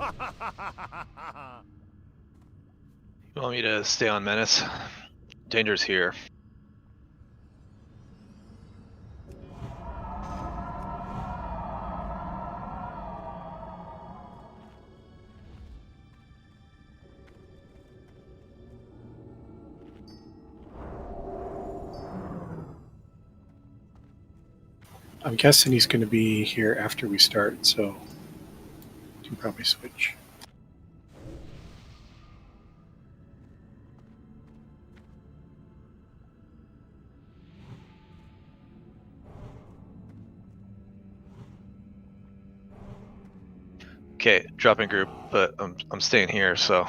You want me to stay on Menace? Danger's here. I'm guessing he's going to be here after we start, so you can probably switch. Okay, dropping group, but I'm staying here, so.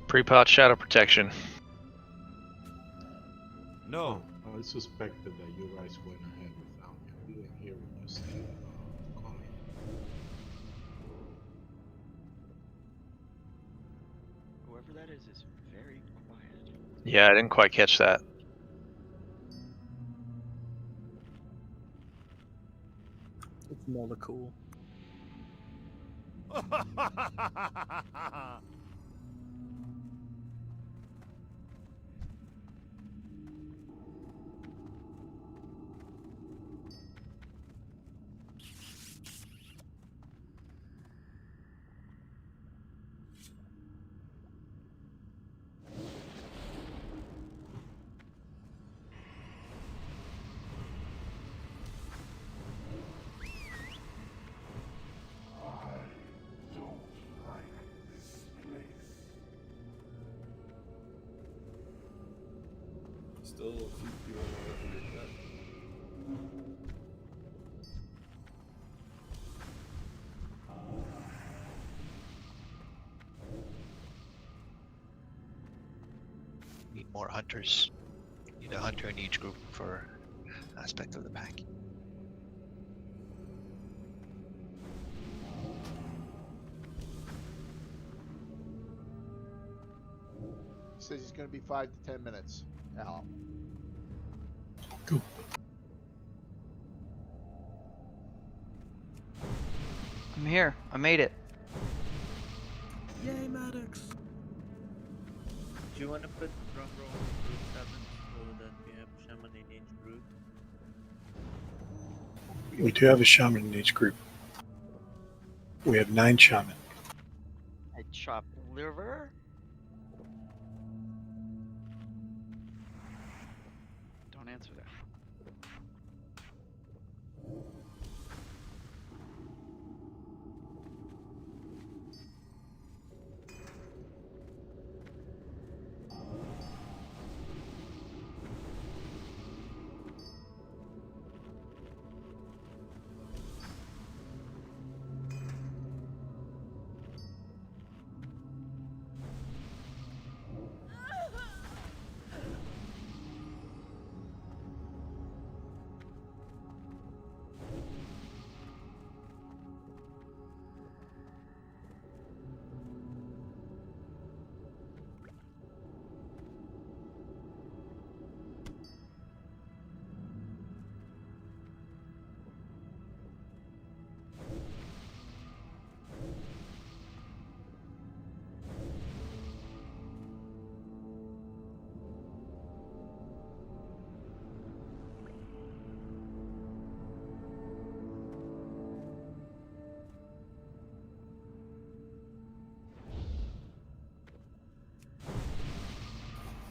Pre-pot shadow protection. No. I suspected that you guys went ahead without me. I didn't hear what you said about calling. Whoever that is very quiet. Yeah, I didn't quite catch that. It's molecule. Still a few people left to get that. Need more hunters. Need a hunter in each group for aspect of the pack. He says he's going to be 5 to 10 minutes. Al. Cool. I'm here. I made it. Yay, Maddox! Do you want to put drum roll in group 7 so that we have shaman in each group? We do have a shaman in each group. We have 9 shaman. I chopped liver. Don't answer that.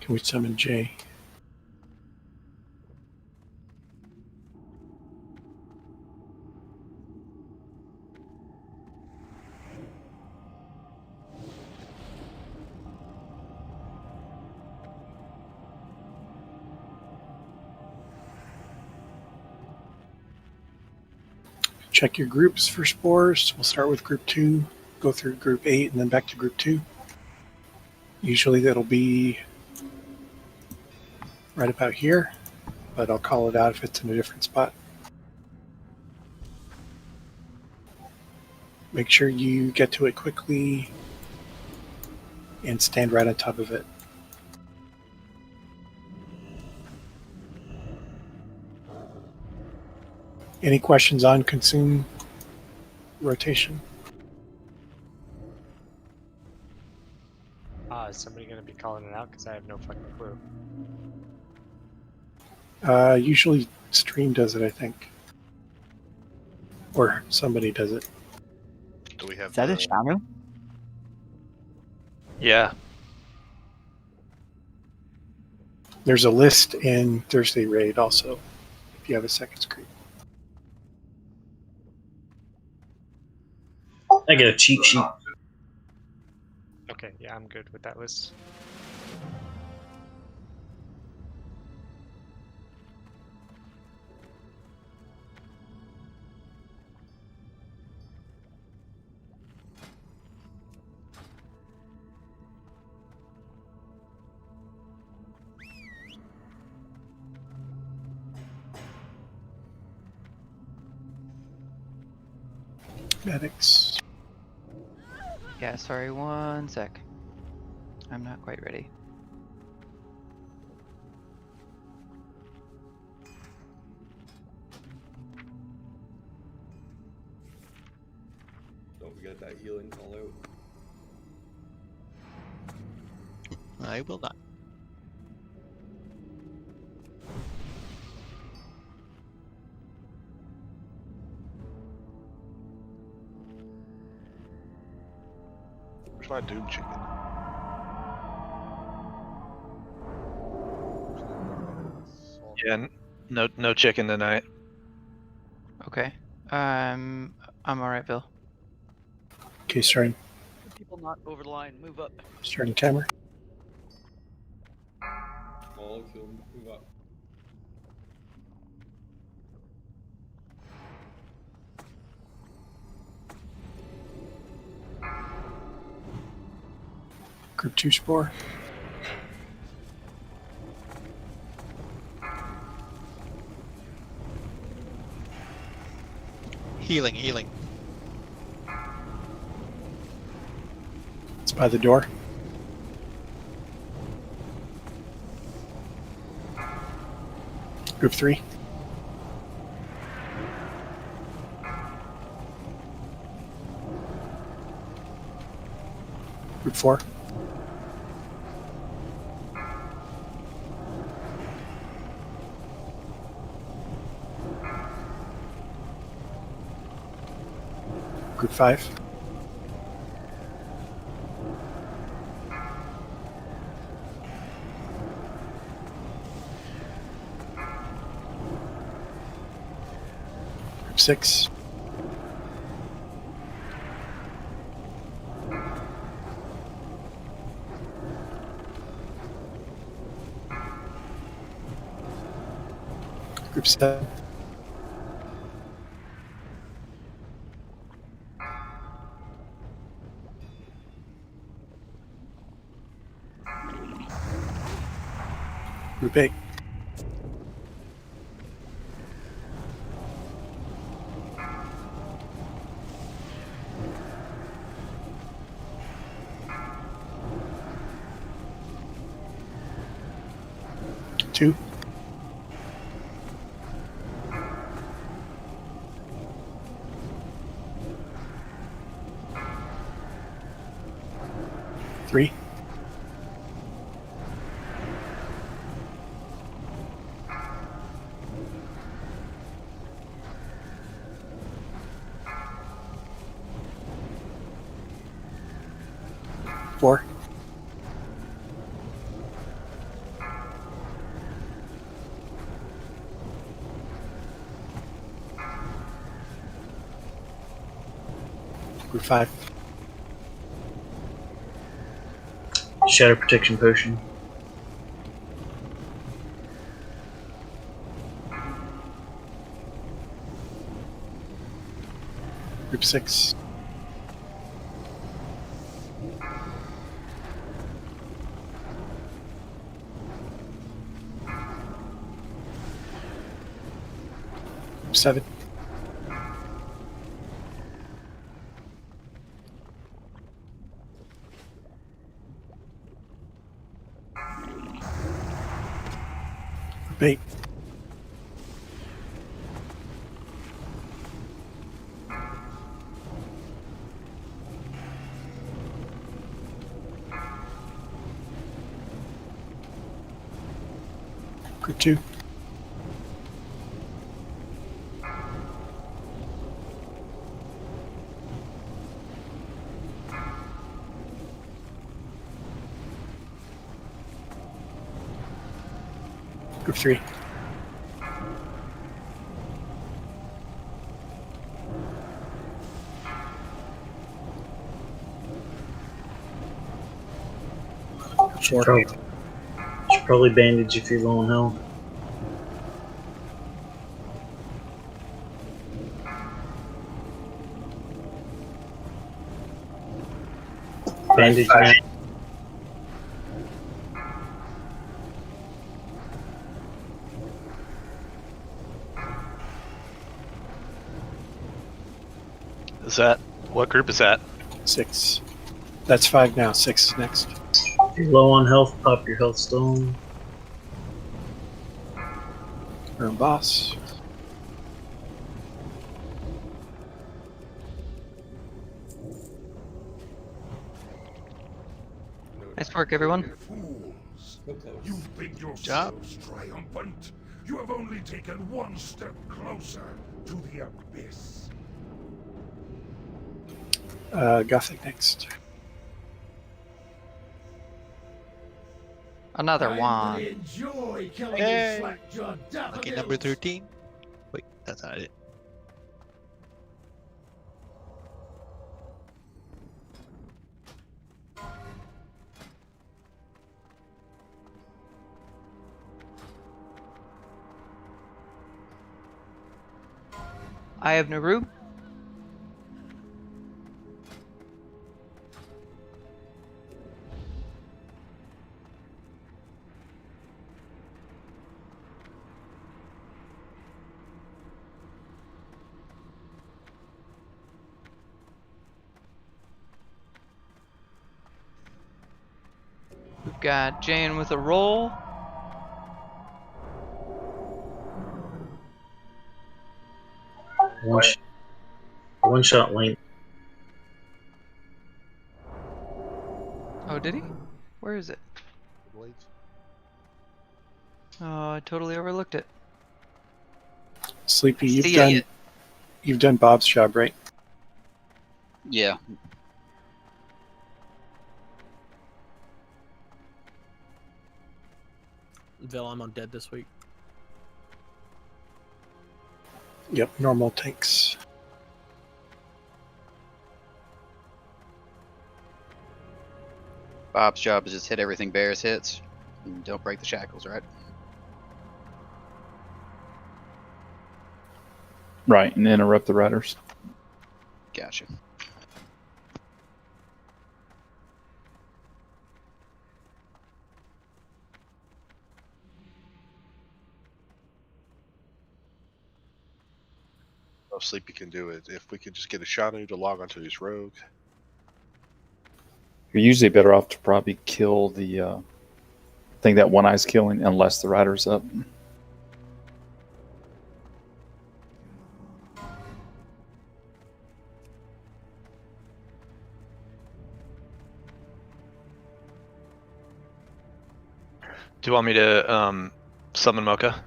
Can we summon Jay? Check your groups for spores. We'll start with group 2, go through group 8, and then back to group 2. Usually that'll be right about here, but I'll call it out if it's in a different spot. Make sure you get to it quickly and stand right on top of it. Any questions on consume rotation? Is somebody going to be calling it out? Because I have no fucking clue. Usually stream does it, I think. Or somebody does it. Do we have Is that a Shamu? Yeah. There's a list in Thursday Raid also, if you have a second screen. I get a cheat sheet. Okay, yeah, I'm good with that list. Medics. Yeah, sorry, one sec. I'm not quite ready. Don't forget that healing call out. I will not. Where's my Doom chicken? Yeah, no chicken tonight. Okay. I'm alright, Bill. Okay, starting People not over the line, move up. timer. Molecule, move up. Group 2 spore. Healing, healing. It's by the door. Group 3. Group 4. Group 5. Group 6. Group 7. Group 8. Two. Three. Four. Group 5. Shadow protection potion. Group 6. Group 7. Group 8. Group 2. Group 3. Should probably bandage if you're low on health. Bandage now. Is that what group is that? 6. That's 5 now. 6 is next. If you're low on health, pop your health stone. Burn boss. Nice work, everyone. So close. You think yourselves triumphant? You have only taken one step closer to the abyss. Gothic next. Another one. Enjoy killing Hey. slack-jawed Lucky number 13. Wait, that's not it. I have Naru. We've got Jane with a roll. One shot lane. Oh, did he? Where is it? Blades. Oh, I totally overlooked it. Sleepy, See ya. you've done Bob's job, right? Yeah. Vil, I'm on dead this week. Yep, normal tanks. Bob's job is just hit everything Bears hits. And don't break the shackles, right? Right, and interrupt the riders. Gotcha. No Sleepy can do it. If we could just get a Shanu to log onto his rogue. You're usually better off to probably kill the thing that one eye's killing, unless the rider's up. Do you want me to summon Mocha?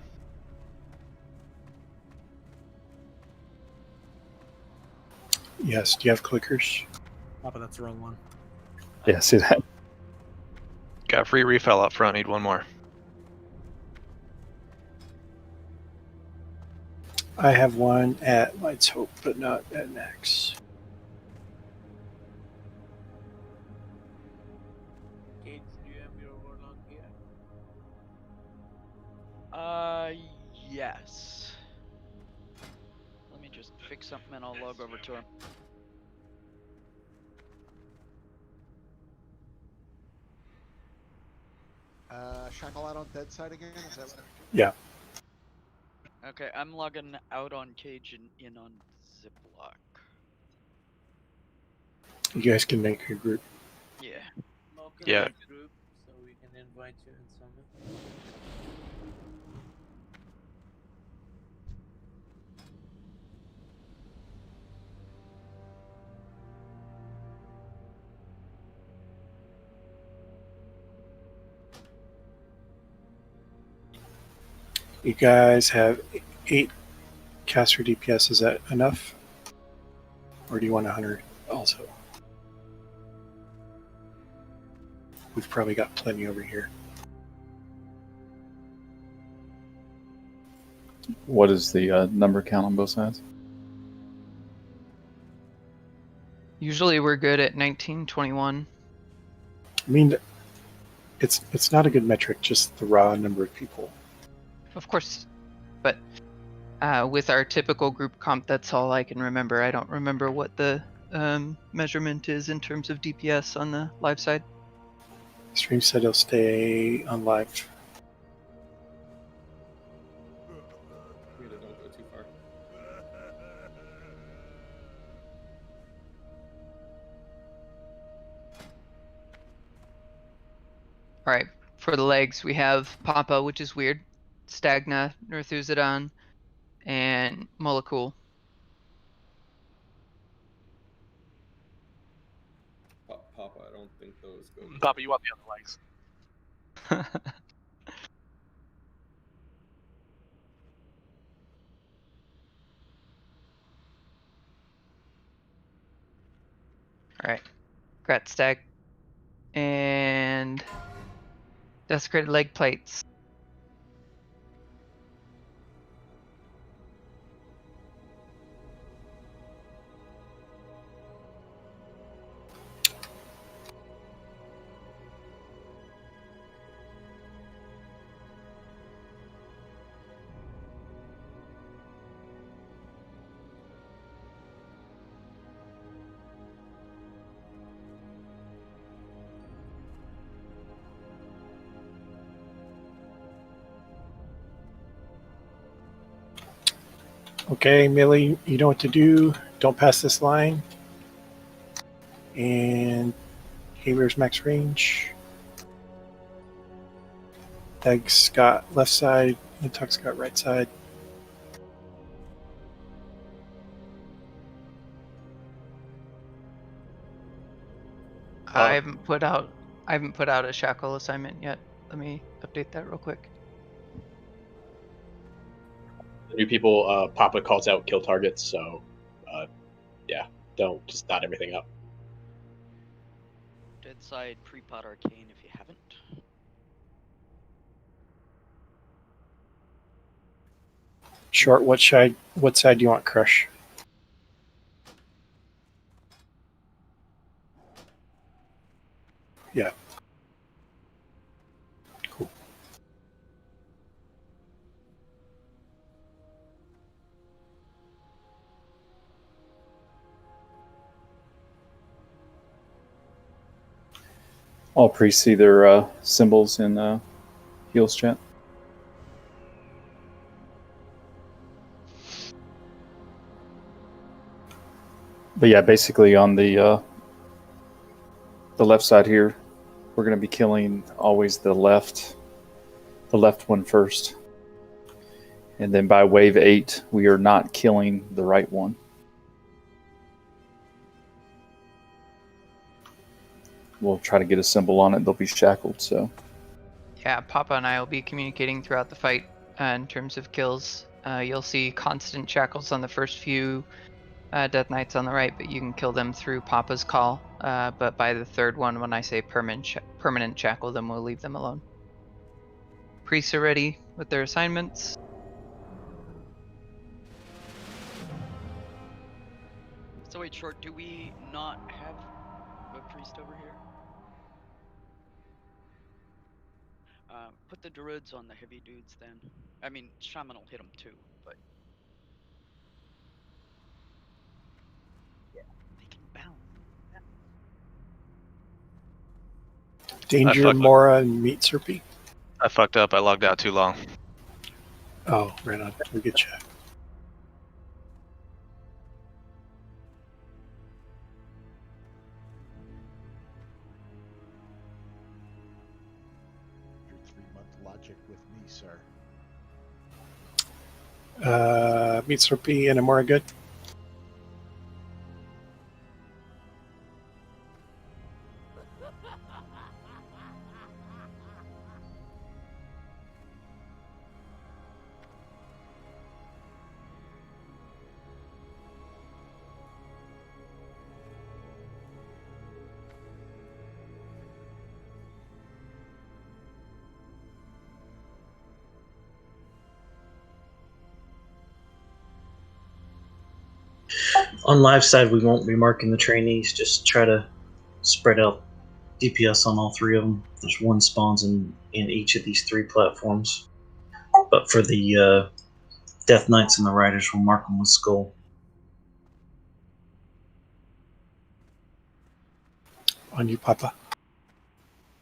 Yes. Do you have clickers? Papa, that's the wrong one. Yeah, see that? Got a free refill up front. Need one more. I have one at Light's Hope, but not at Naxx. I'll log over to him. Shackle out on dead side again? Is that what? Yeah. Okay, I'm logging out on Cage and in on Ziploc. You guys can make your group. Yeah. Welcome Yeah. to the group, so we can invite you in summon. You guys have 8 caster DPS. Is that enough? Or do you want 100 also? We've probably got plenty over here. What is the number count on both sides? Usually we're good at 19, 21. I mean, it's not a good metric, just the raw number of people. Of course, but with our typical group comp, that's all I can remember. I don't remember what the measurement is in terms of DPS on the live side. Stream said he'll stay on live. Rita, don't go too far. All right, for the legs, we have Papa, which is weird, Stagna, Northuzadon, and Molekul. Papa, I don't think those go. Papa, you want the other legs. All right, Grat Stag, and Desecrated Leg Plates. Okay, Millie, you know what to do. Don't pass this line. And Haver's max range. Dag's got left side, and Tuck's got right side. I haven't put out a shackle assignment yet. Let me update that real quick. New people, Papa calls out kill targets, so yeah, don't just dot everything up. Dead side pre-pot arcane if you haven't. Short, what side do you want crush? Yeah. Cool. All priests see their symbols in heals chat. But yeah, basically on the left side here, we're going to be killing always the left one first. And then by wave 8, we are not killing the right one. We'll try to get a symbol on it. They'll be shackled, so. Yeah, Papa and I will be communicating throughout the fight in terms of kills. You'll see constant shackles on the first few Death Knights on the right, but you can kill them through Papa's call. But by the third one, when I say permanent shackle, then we'll leave them alone. Priests are ready with their assignments. So wait, Short, do we not have a priest over here? Put the druids on the heavy dudes then. I mean, shaman will hit them too, but Danger, fucked up. Mora, and Meat Serpy. I fucked up. I logged out too long. Oh, right on. We get you. Your 3-month logic with me, sir. Meat Serpy and Amora good. On live side, we won't be marking the trainees. Just try to spread out DPS on all 3 of them. There's 1 spawns in each of these 3 platforms. But for the Death Knights and the Riders, we'll mark them with Skull. On you, Papa.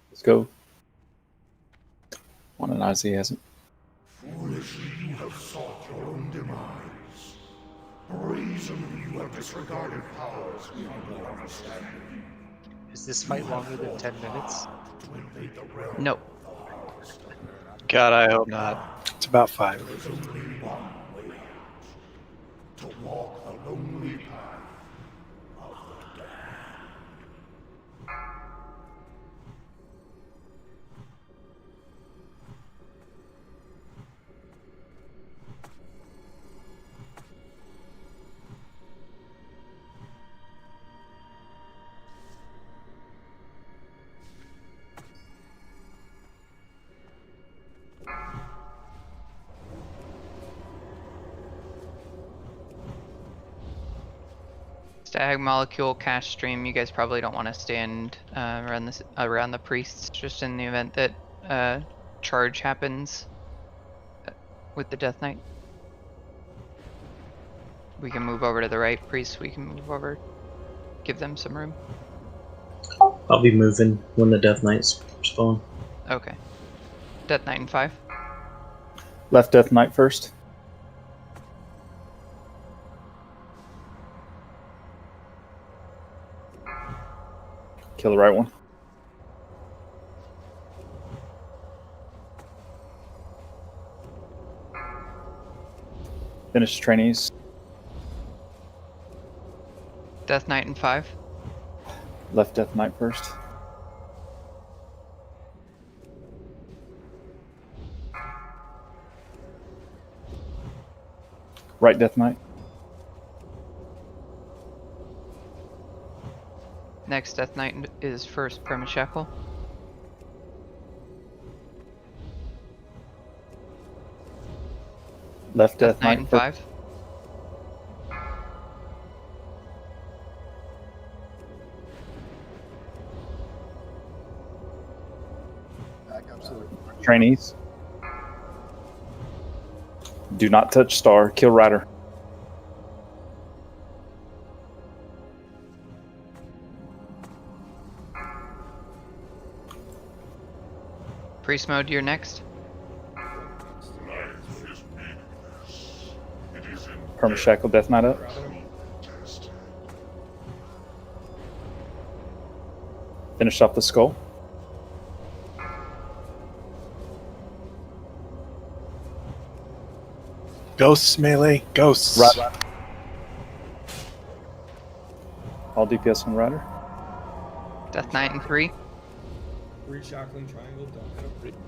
Let's go. One and Ozzy hasn't. Foolishly you have sought your own demise. Brazenly you have disregarded powers beyond your understanding. Is this fight longer than 10 minutes? No. God, I hope not. It's about 5. There is only one way out. To walk the lonely path of the damned. Stag molecule cash stream. You guys probably don't want to stand around the priests, just in the event that charge happens with the Death Knight. We can move over to the right, priests. We can move over, give them some room. I'll be moving when the Death Knights spawn. Okay. Death Knight in 5. Left Death Knight first. Kill the right one. Finish trainees. Death Knight in 5. Left Death Knight first. Right Death Knight. Next Death Knight is first Premise Shackle. Left Death Knight Knight in first. 5. Trainees. Do not touch Star. Kill Rider. Priest mode, you're next. Perma Shackle Death Knight up. Finish off the skull. Ghosts melee. Ghosts. Right. All DPS on Rider. Death Knight in 3. Reshackling triangle, don't hit up.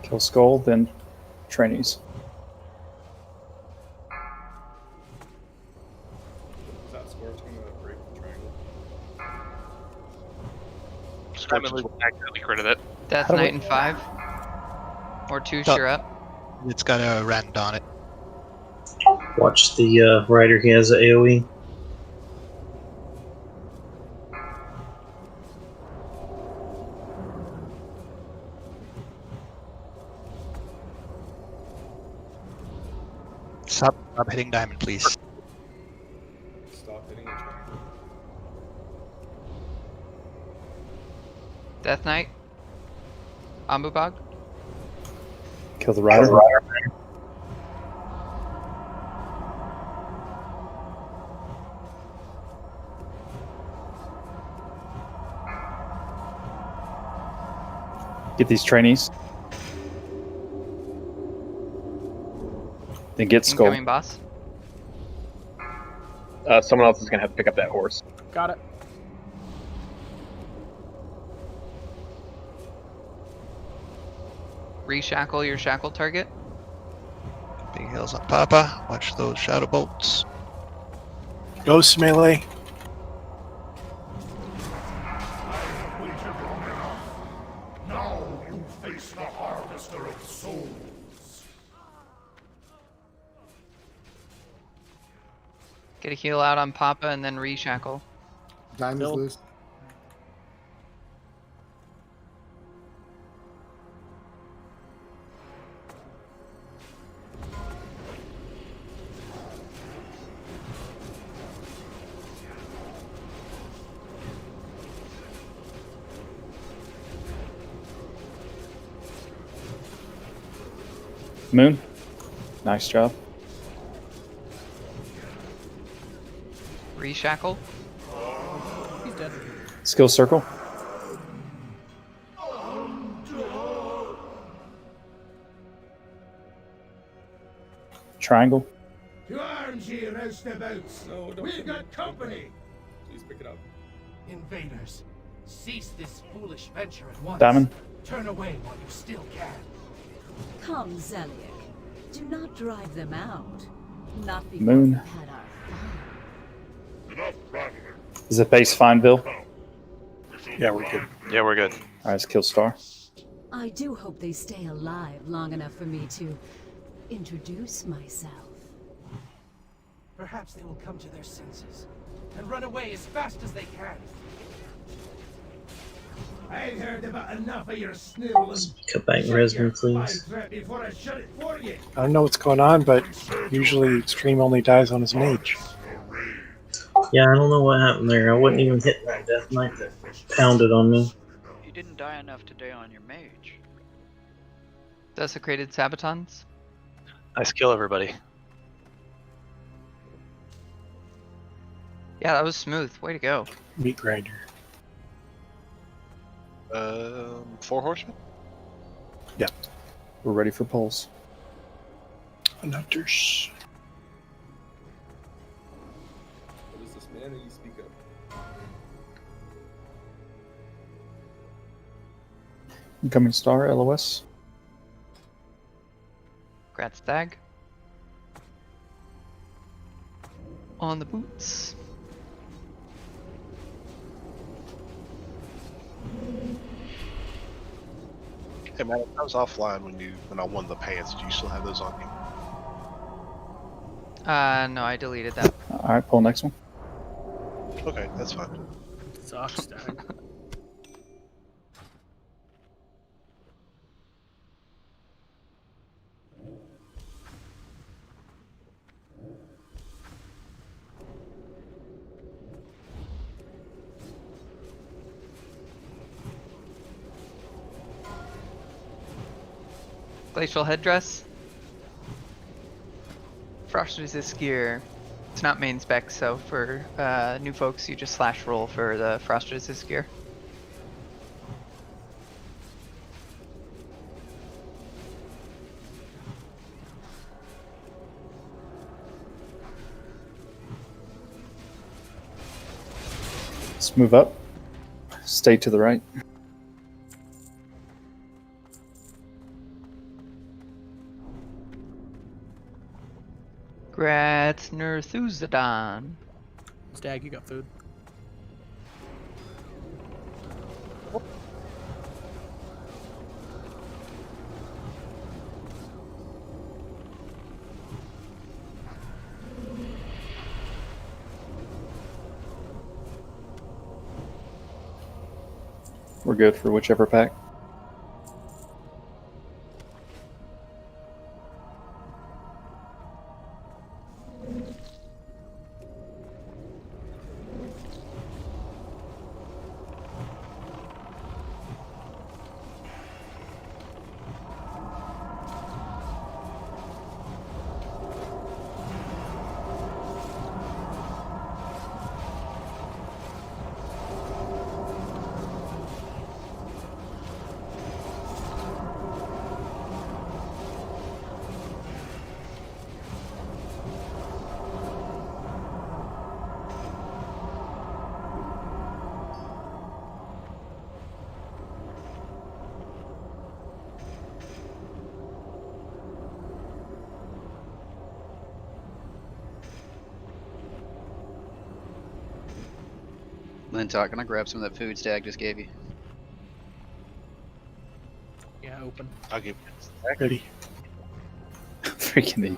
Kill skull, then trainees. Is that Scorch gonna break the triangle? Scorch accidentally critted it. Death How do Knight we- in 5. Or 2, Oh. you're up. It's got a rend on it. Watch the Rider, he has a AoE. Stop hitting diamond, please. Death Knight. Ambubog. Kill the rider. Get these trainees. Then get Skull. Incoming boss. Someone else is gonna have to pick up that horse. Got it. Reshackle your shackle target. Big heals on Papa. Watch those shadow bolts. Ghost melee. Now you face the harvester of souls. Get a heal out on Papa and then reshackle. Diamond's Bill. loose. Moon. Nice job. Reshackle. He's dead. Skill circle. Triangle. To arms, ye roustabouts! No, don't We've shoot got me. company! Please pick it up. Invaders, cease this foolish venture at once. Diamond. Turn away while you still can. Come, Zeliek. Do not drive them out. Not before Moon. we've had our fun. Enough rattling. Is it base fine, Bill? Yeah, we're good. Yeah, we're good. Alright, let's kill Star. I do hope they stay alive long enough for me to introduce myself. Perhaps they will come to their senses and run away as fast as they can. I've heard about enough of your sniveling. Cut back and res me, please. Before I shut it for you. I don't know what's going on, but usually Extreme only dies on his mage. Yeah, I don't know what happened there. I wasn't even hitting that Death Knight that pounded on me. You didn't die enough to die on your mage. Desecrated Sabatons. Nice kill, everybody. Yeah, that was smooth. Way to go. Meat grinder. 4 horsemen? Yeah. We're ready for pulls. Hunters. What is this man that you speak of? Incoming Star, LOS. Grat Stag. On the boots. Hey man, I was offline when I won the pants. Do you still have those on you? No, I deleted that. Alright, pull next one. Okay, that's fine. Sucks, Stag. Glacial headdress. Frost resist gear. It's not main spec, so for new folks, you just slash roll for the frost resist gear. Let's move up. Stay to the right. Gratnerthuzadon. Stag, you got food. We're good for whichever pack. Lintock, can I grab some of that food Stag just gave you? Yeah, open. I'll give Ready. Freaking eagle.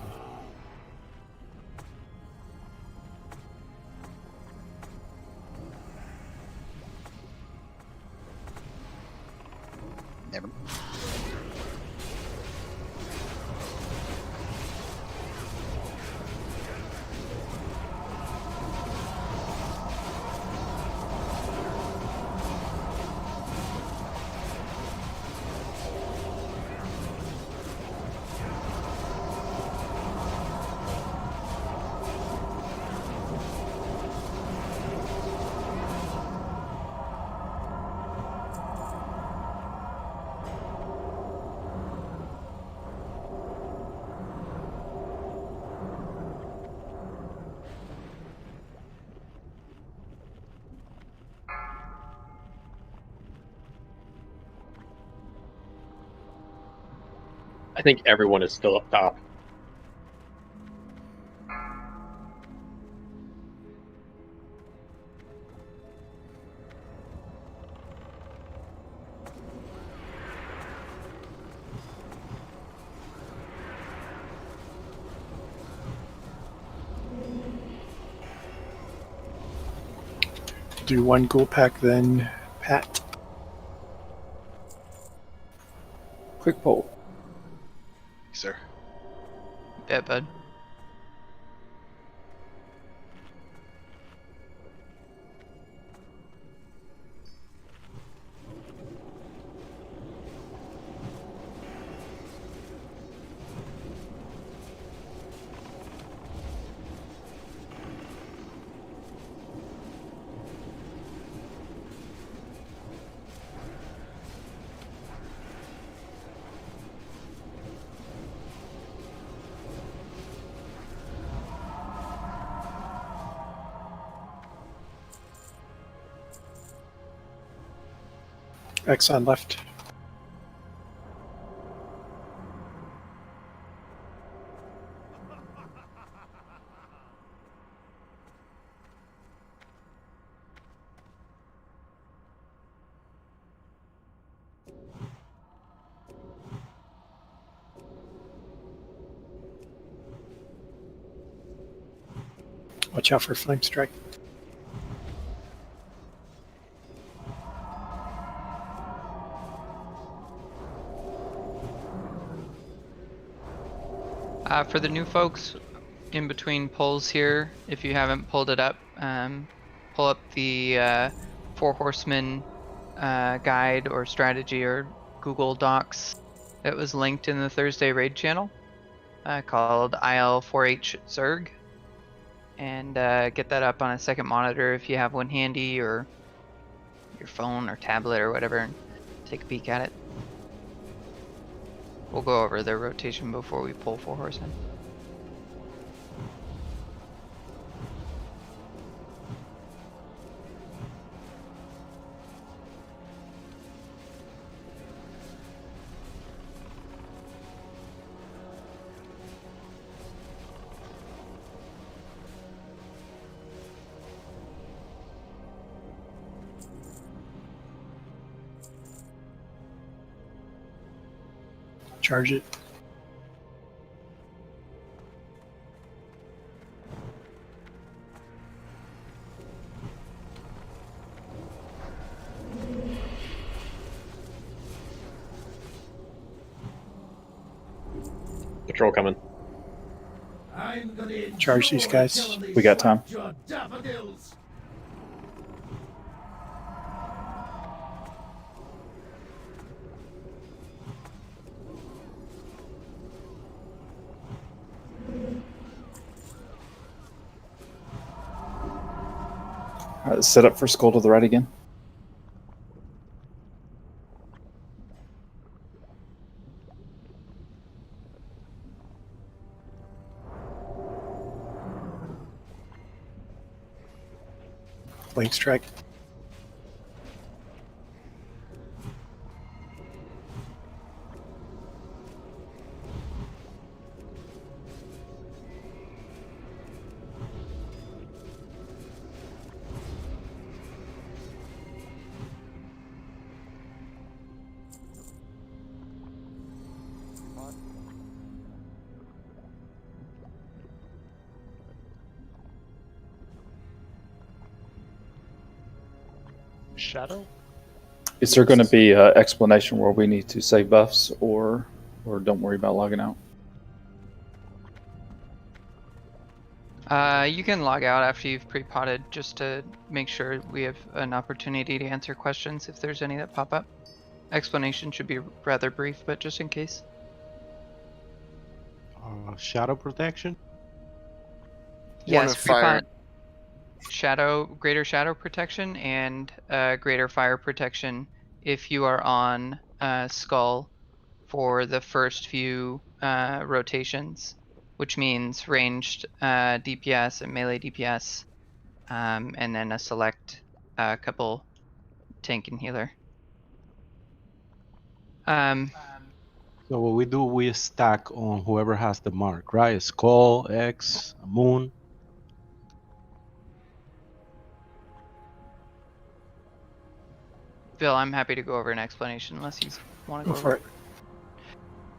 Never. I think everyone is still up top. Do one ghoul pack, then Pat. Quick poll. sir. Yeah, bud. X on left. Watch out for flame strike. For the new folks in between pulls here, if you haven't pulled it up, pull up the Four Horsemen guide or strategy or Google Docs that was linked in the Thursday raid channel called IL4H Zerg. And get that up on a second monitor if you have one handy, or your phone or tablet or whatever, and take a peek at it. We'll go over the rotation before we pull Four Horsemen. Charge it. Patrol coming. Charge these guys. We got time. Alright, set up for skull to the right again. Blade strike. Shadow? Is there going to be an explanation where we need to save buffs, or don't worry about logging out? You can log out after you've pre-potted just to make sure we have an opportunity to answer questions if there's any that pop up. Explanation should be rather brief, but just in case. Shadow protection? Yes, pre-pot greater shadow protection and greater fire protection if you are on Skull for the first few rotations, which means ranged DPS and melee DPS, and then a select couple tank and healer. So what we do, we stack on whoever has the mark, right? Skull, X, Moon. Phil, I'm happy to go over an explanation unless you want to go for over it.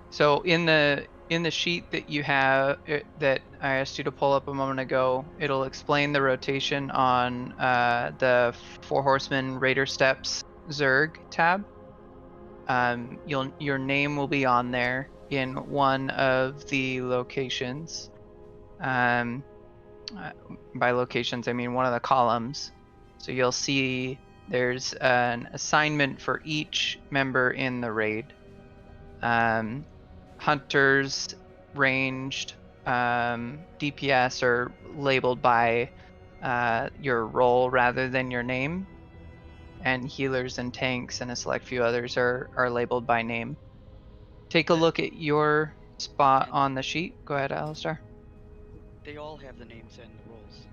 So in the sheet that you have that I asked you to pull up a moment ago, it'll explain the rotation on the Four Horsemen Raider Steps Zerg tab. Your name will be on there in one of the locations. By locations, I mean one of the columns. So you'll see there's an assignment for each member in the raid. Hunters, ranged, DPS are labeled by your role rather than your name. And healers and tanks and a select few others are labeled by name. Take a look at your spot on the sheet. Go ahead, Alistair. They all have the names and the roles.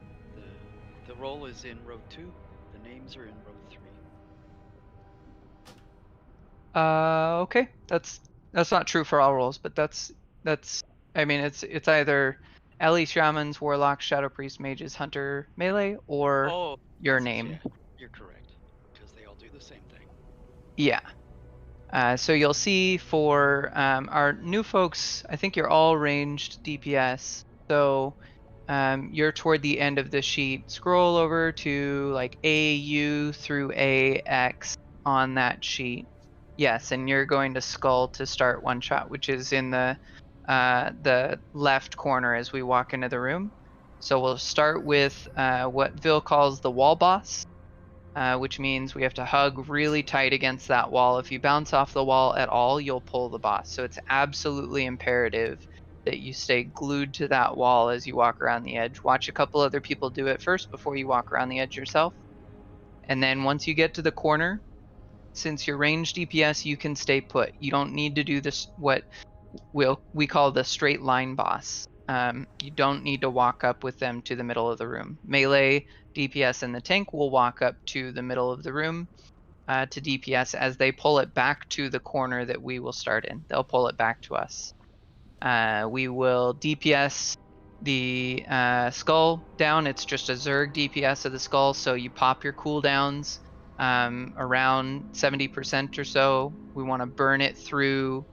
The role is in row 2. The names are in row 3. Okay, that's not true for all roles, but that's I mean it's either Ellie, Shamans, Warlocks, Shadow Priest, Mages, Hunter, Melee, or your name. Yeah, you're correct, because they all do the same thing. Yeah. So you'll see for our new folks, I think you're all ranged DPS. So you're toward the end of the sheet. Scroll over to like AU through AX on that sheet. Yes, and you're going to Skull to start one shot, which is in the left corner as we walk into the room. So we'll start with what Vil calls the wall boss. Which means we have to hug really tight against that wall. If you bounce off the wall at all, you'll pull the boss. So it's absolutely imperative that you stay glued to that wall as you walk around the edge. Watch a couple other people do it first before you walk around the edge yourself. And then once you get to the corner, since you're ranged DPS, you can stay put. You don't need to do this what we call the straight line boss. You don't need to walk up with them to the middle of the room. Melee, DPS, and the tank will walk up to the middle of the room to DPS as they pull it back to the corner that we will start in. They'll pull it back to us. We will DPS the skull down. It's just a Zerg DPS of the skull, so you pop your cooldowns around 70% or so. We want to burn it through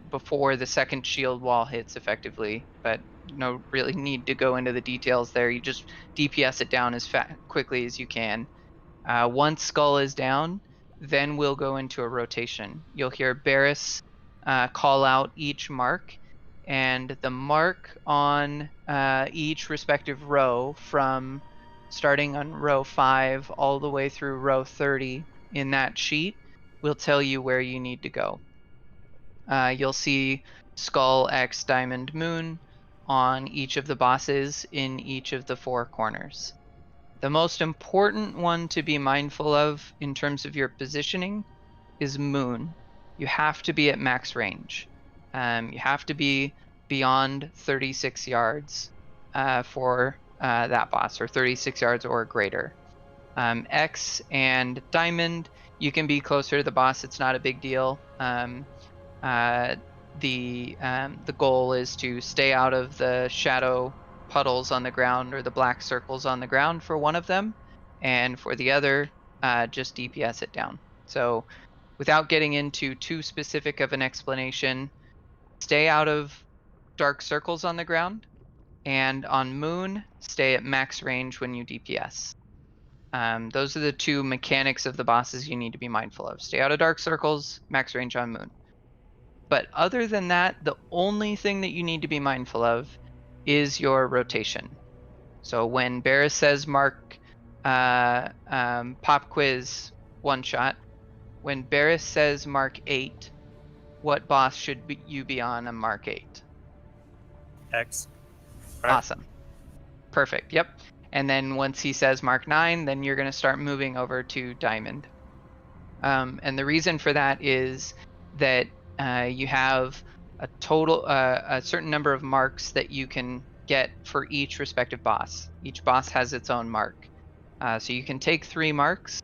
before the second shield wall hits effectively, but no really need to go into the details there. You just DPS it down as quickly as you can. Once Skull is down, then we'll go into a rotation. You'll hear Barris call out each mark, and the mark on each respective row from starting on row 5 all the way through row 30 in that sheet will tell you where you need to go. You'll see Skull, X, Diamond, Moon on each of the bosses in each of the 4 corners. The most important one to be mindful of in terms of your positioning is Moon. You have to be at max range. You have to be beyond 36 yards for that boss, or 36 yards or greater. X and Diamond, you can be closer to the boss. It's not a big deal. The goal is to stay out of the shadow puddles on the ground or the black circles on the ground for one of them, and for the other, just DPS it down. So without getting into too specific of an explanation, stay out of dark circles on the ground, and on Moon, stay at max range when you DPS. Those are the two mechanics of the bosses you need to be mindful of. Stay out of dark circles, max range on moon. But other than that, the only thing that you need to be mindful of is your rotation. So when Barris says mark pop quiz one shot, when Barris says mark 8, what boss should you be on a mark 8? X. Awesome. Perfect. Yep. And then once he says mark 9, then you're going to start moving over to diamond. And the reason for that is that you have a certain number of marks that you can get for each respective boss. Each boss has its own mark. So you can take 3 marks,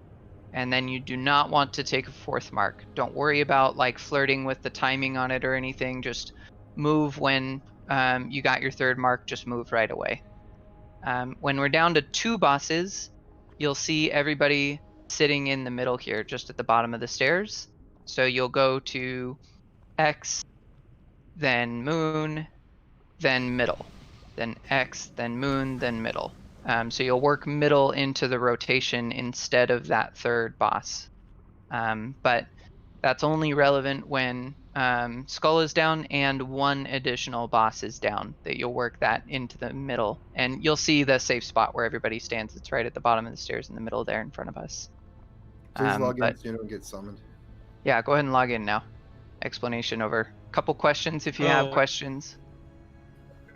and then you do not want to take a 4th mark. Don't worry about like flirting with the timing on it or anything. Just move when you got your 3rd mark, just move right away. When we're down to 2 bosses, you'll see everybody sitting in the middle here, just at the bottom of the stairs. So you'll go to X, then moon, then middle, then X, then moon, then middle. So you'll work middle into the rotation instead of that 3rd boss. But that's only relevant when Skull is down and 1 additional boss is down, that you'll work that into the middle. And you'll see the safe spot where everybody stands. It's right at the bottom of the stairs in the middle there in front of us. Please log in so you don't get summoned. Yeah, go ahead and log in now. Explanation over. Couple questions if you have questions.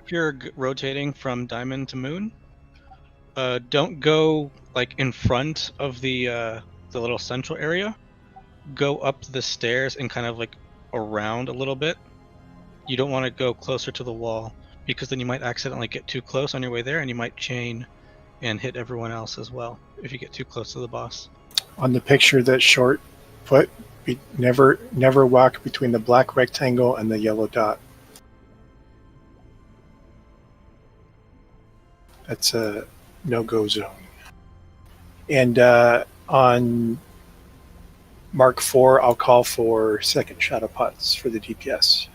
If you're rotating from diamond to moon, don't go like in front of the little central area. Go up the stairs and kind of like around a little bit. You don't want to go closer to the wall because then you might accidentally get too close on your way there, and you might chain and hit everyone else as well if you get too close to the boss. On the picture that's short, never walk between the black rectangle and the yellow dot. That's a no-go zone. And on Mark 4, I'll call for 2nd shadow pots for the DPS.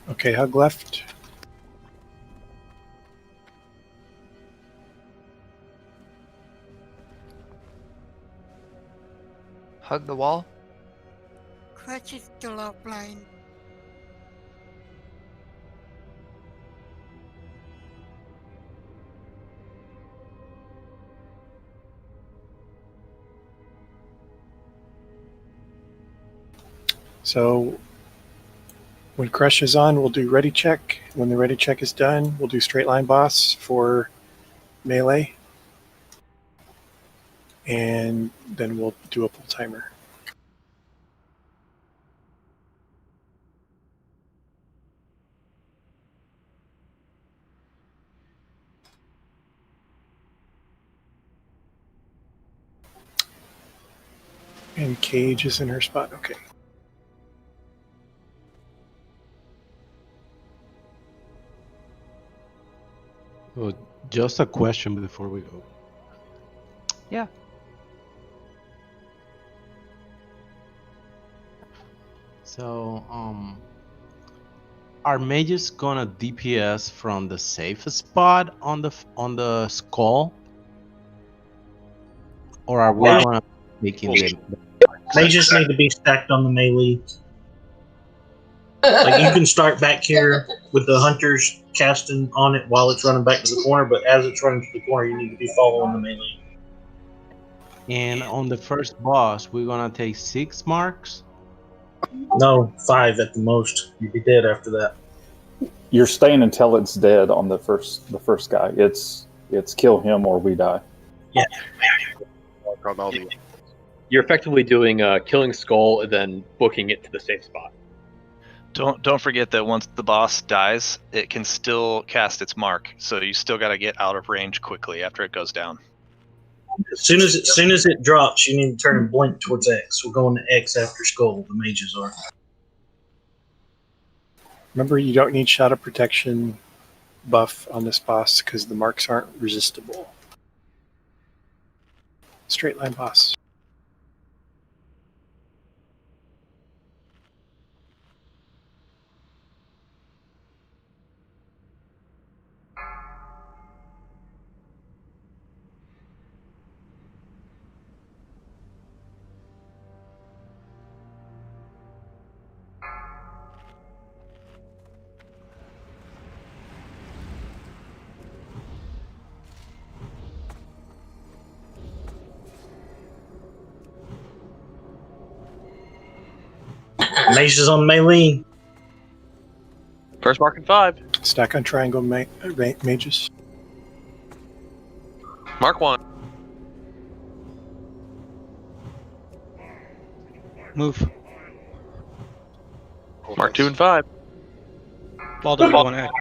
Okay, hug left. Hug the wall. Crutch is still offline. So when Crush is on, we'll do ready check. When the ready check is done, we'll do straight line boss for melee. And then we'll do a pull timer. And Cage is in her spot. Okay. So just a question before we go. Yeah. So, are mages gonna DPS from the safest spot on the skull, or are we gonna making them? Mages need to be stacked on the melee. Like you can start back here with the hunters casting on it while it's running back to the corner, but as it's running to the corner, you need to be following the melee. And on the first boss, we're gonna take 6 marks. No, 5 at the most. You'd be dead after that. You're staying until it's dead on the first guy. It's kill him or we die. Yeah. On all the You're effectively doing killing skull and then booking it to the safe spot. Don't forget that once the boss dies, it can still cast its mark. So you still got to get out of range quickly after it goes down. As soon as it drops, you need to turn and blink towards X. We're going to X after skull. The mages are. Remember, you don't need shadow protection buff on this boss because the marks aren't resistible. Straight line boss. Mages on melee. First mark in 5. Stack on triangle mages. Mark 1. Move. Mark 2 and 5. Baldur, go on X.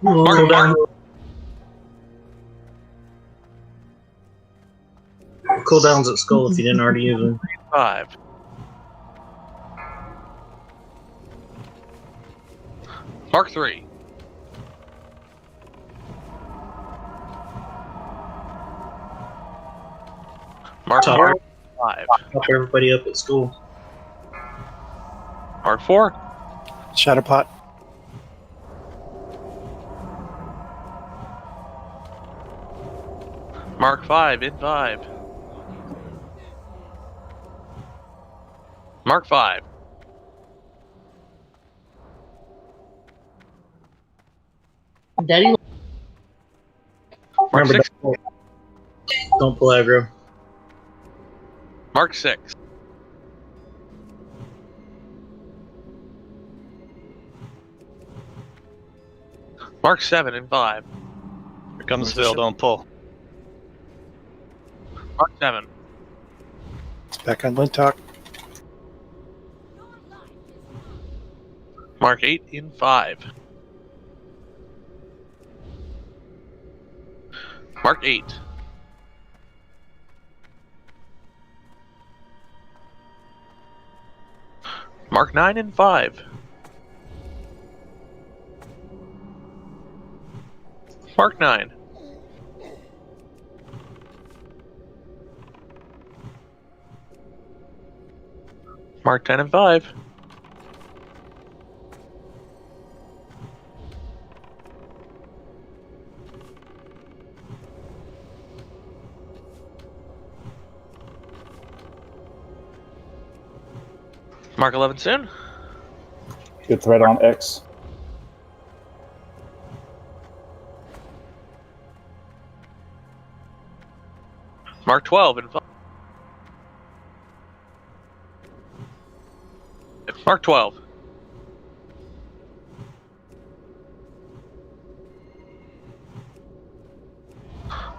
Cool down. Cooldowns at skull if you didn't already use them. 5. Mark 3. Mark Top 4. 5. Top everybody up at school. Mark 4. Shadow pot. Mark 5 in 5. Mark 5. Daddy. Mark Remember, 6. don't pull aggro. Mark 6. Mark 7 and 5. Here comes Phil, don't pull. Mark 7. Back on Lintock. Mark 8 in 5. Mark 8. Mark 9 and 5. Mark 9. Mark 10 and 5. Mark 11 soon. Good threat on X. Mark 12 and 5. Mark 12.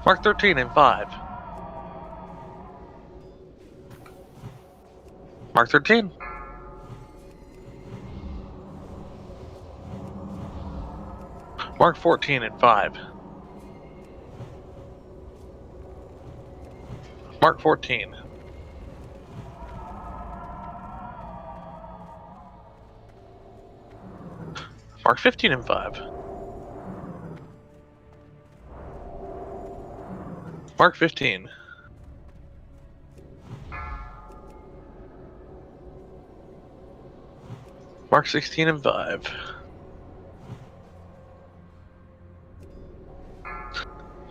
Mark 13 and 5. Mark 13. Mark 14 and 5. Mark 14. Mark 15 and 5. Mark 15. Mark 16 and 5.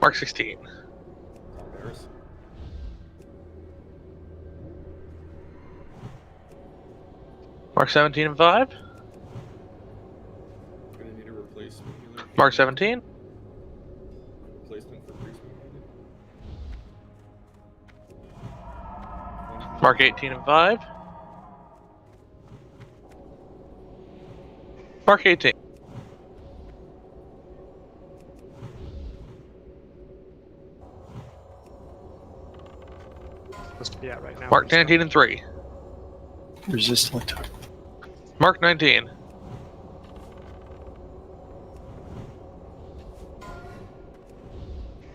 Mark 16. Mark 17 and 5. Gonna need a replacement healer. Mark 17. Replacement for priest. Mark 18 and 5. Mark 18. Supposed to be at right now. Mark 19 and 3. Resist only talk. Mark 19.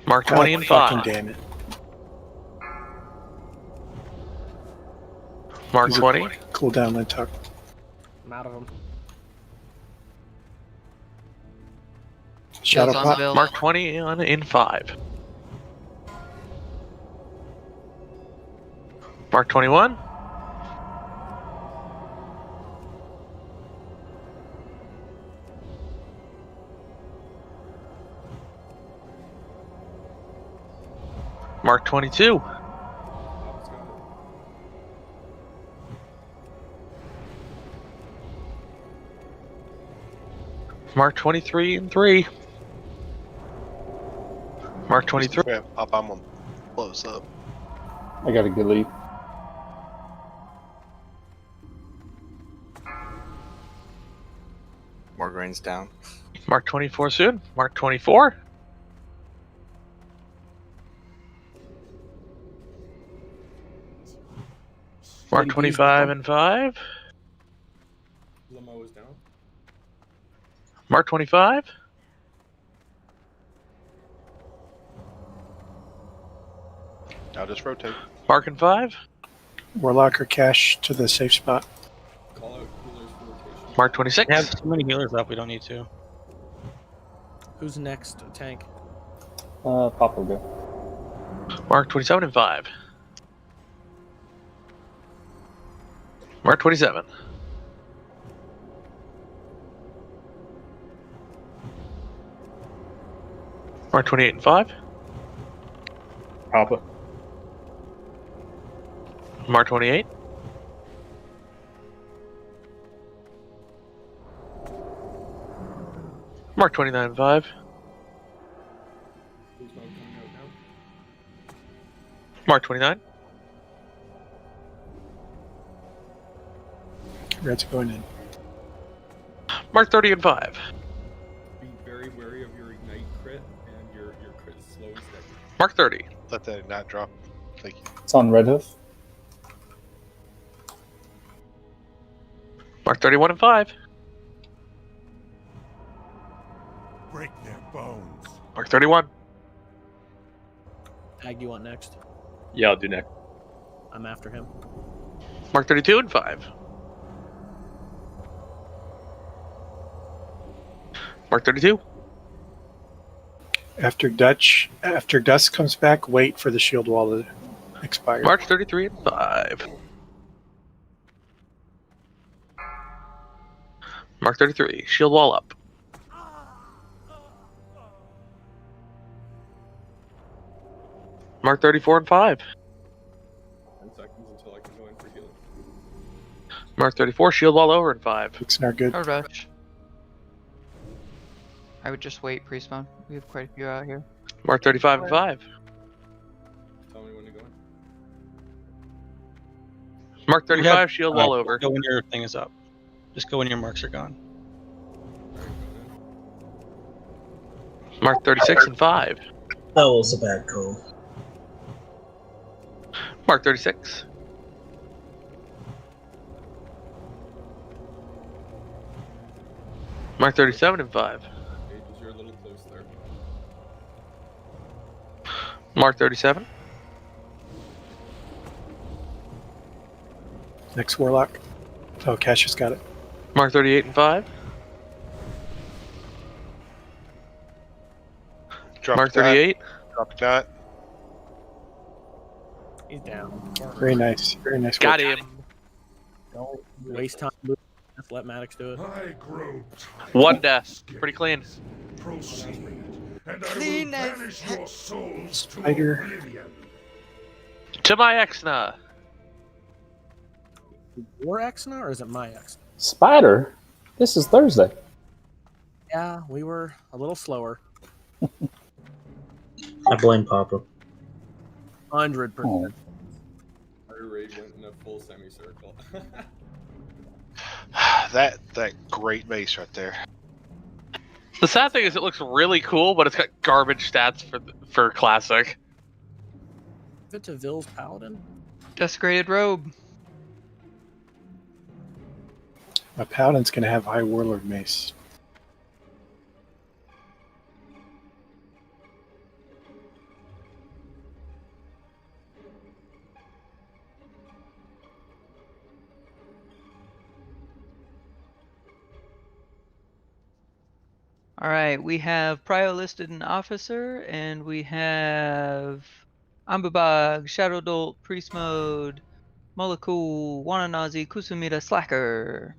Mark 20 and 5. Fucking damn it. Mark 20. Cool down, then talk. I'm out of them. Shadow on pot. Bill. Mark 20 in 5. Mark 21. Mark 22. Mark 23 and 3. Mark 23. Pop, I'm on close up. I got a good lead. More grains down. Mark 24 soon. Mark 24. Mark 25 and 5. Limo is down. Mark 25. I'll just rotate. Mark and 5. Warlock or cash to the safe spot. Call out healers for rotation. Mark 26. We have too many healers up. We don't need to. Who's next? Tank. Pop will go. Mark 27 and 5. Mark 27. Mark 28 and 5. Papa. Mark 28. Mark 29 and 5. Who's not coming out now? Mark 29. Reds going in. Mark 30 and 5. Be very wary of your ignite crit, and your crit is slow and steady. Mark 30. Let that not drop. Thank you. It's on Red Hoof. Mark 31 and 5. Break their bones. Mark 31. Ag, you want next? Yeah, I'll do next. I'm after him. Mark 32 and 5. Mark 32. After Dust comes back, wait for the shield wall to expire. Mark 33 and 5. Mark 33. Shield wall up. Mark 34 and 5. 10 seconds until I can go in for healing. Mark 34. Shield wall over in 5. Looks not good. No rush. I would just wait pre-spawn. We have quite a few out here. Mark 35 and 5. Tell me when to go in. Mark 35. Shield wall over. Go when your thing is up. Just go when your marks are gone. Mark 36 and 5. That was a bad call. Mark 36. Mark 37 and 5. Ages, you're a little close there. Mark 37. Next Warlock. Oh, Cassius got it. Mark 38 and 5. Drop Mark the dot. 38. Drop the dot. He's down. Very nice. Very nice. Got work. him. Don't waste time. Just let Maddox do it. I grow One death. Pretty clean. Proceed, and I will Clean as banish your souls to Spider. oblivion. To my Exna. Your Exna or is it my Exna? Spider? This is Thursday. Yeah, we were a little slower. I blame Papa. 100%. Fire raid went no. full semicircle. that great mace right there. The sad thing is it looks really cool, but it's got garbage stats for classic. Give it to Ville's Paladin. Desecrated robe. My paladin's gonna have high warlord mace. All right, we have Prio listed an officer, and we have Ambabag, Shadow Dolt, Priest Mode, Molaku, Wananazi, Kusumida, Slacker.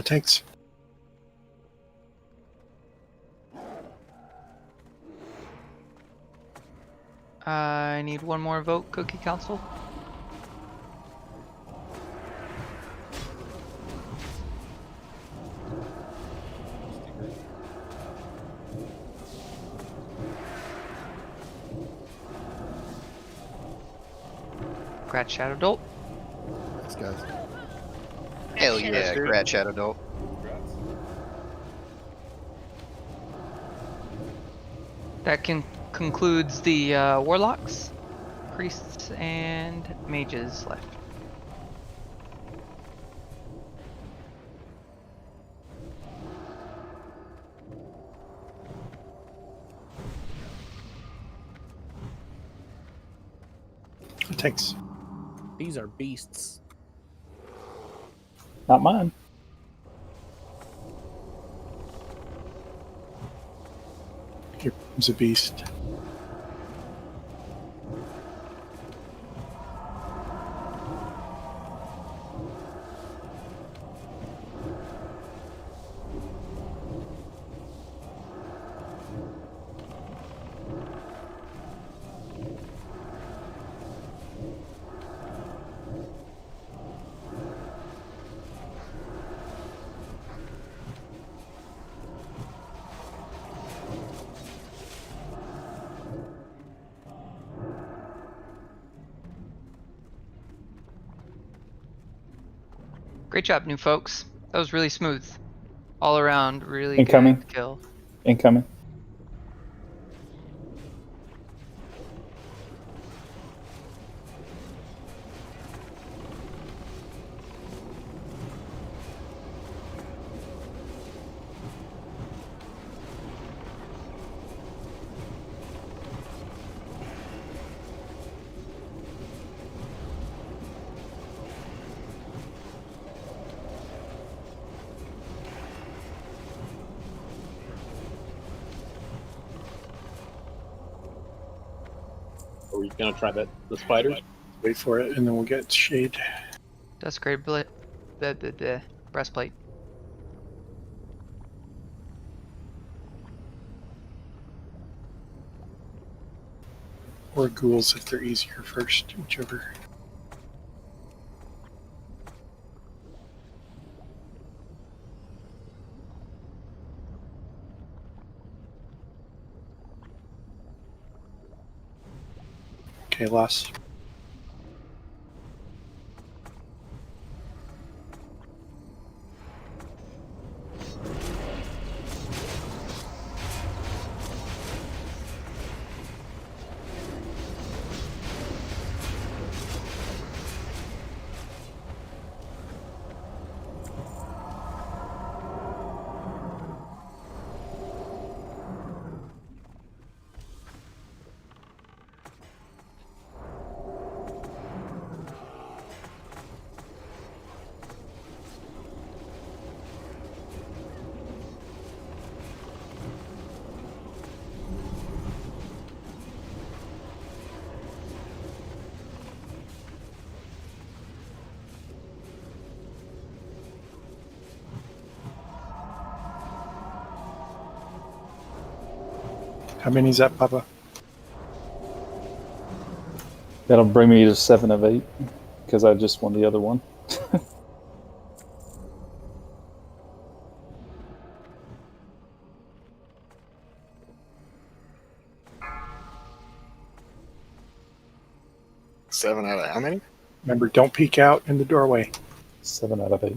Thanks. I need one more vote, Cookie Council. Grat Shadow Dolt. Thanks, guys. Hell yeah, Grat Shadow Dolt. That concludes the warlocks, priests, and mages left. Thanks. These are beasts. Not mine. Here comes a beast. Great job, new folks. That was really smooth. All around, really Incoming. good kill. Incoming. Are we gonna try the spiders? Wait for it, and then we'll get shade. Desecrated the breastplate. Or ghouls if they're easier first, whichever. Okay, lost. How many is that, Papa? That'll bring me to 7 of 8 because I just won the other one. Seven out of how many? Remember, don't peek out in the doorway. 7 out of 8.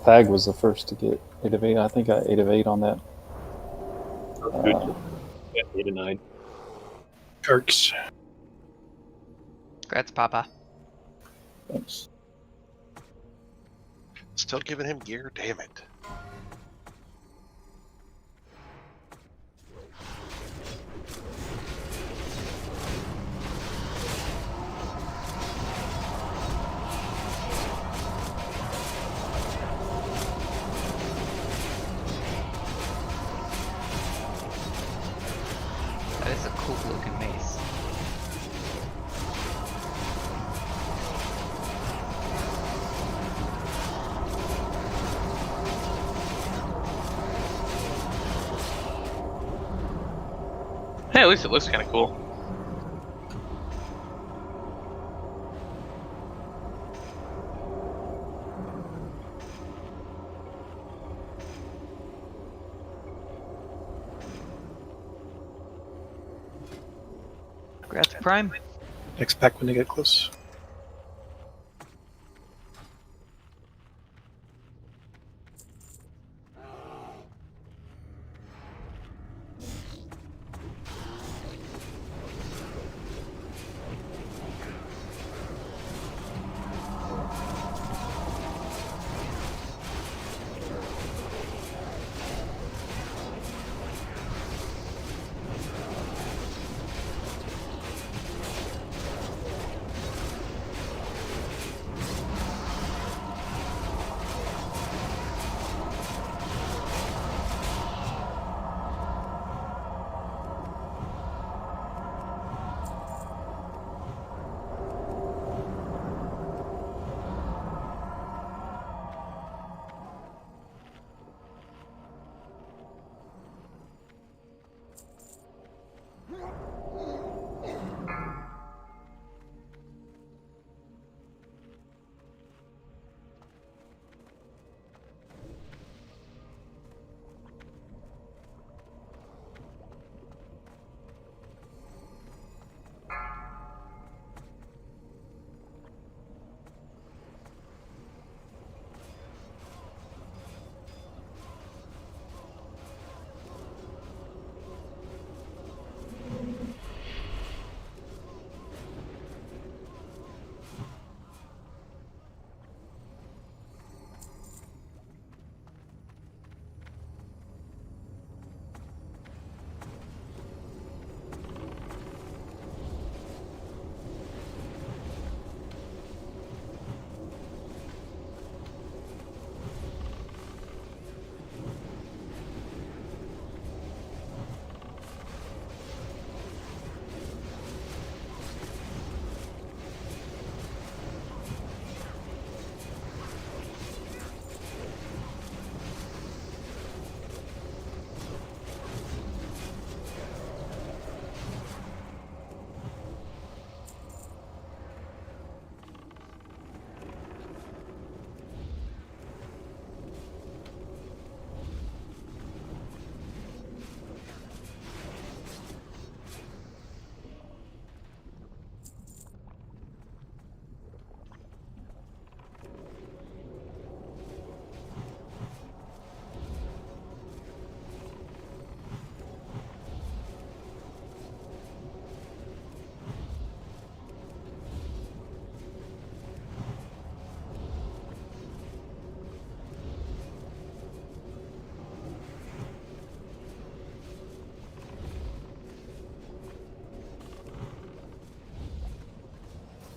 Fag was the first to get 8 of 8. I think I got 8 of 8 on that. Yeah, 8 of 9. Turks. Congrats, Papa. Thanks. Still giving him gear? Damn it. That is a cool looking mace. Hey, at least it looks kind of cool. Congrats, Prime. Next pack when they get close.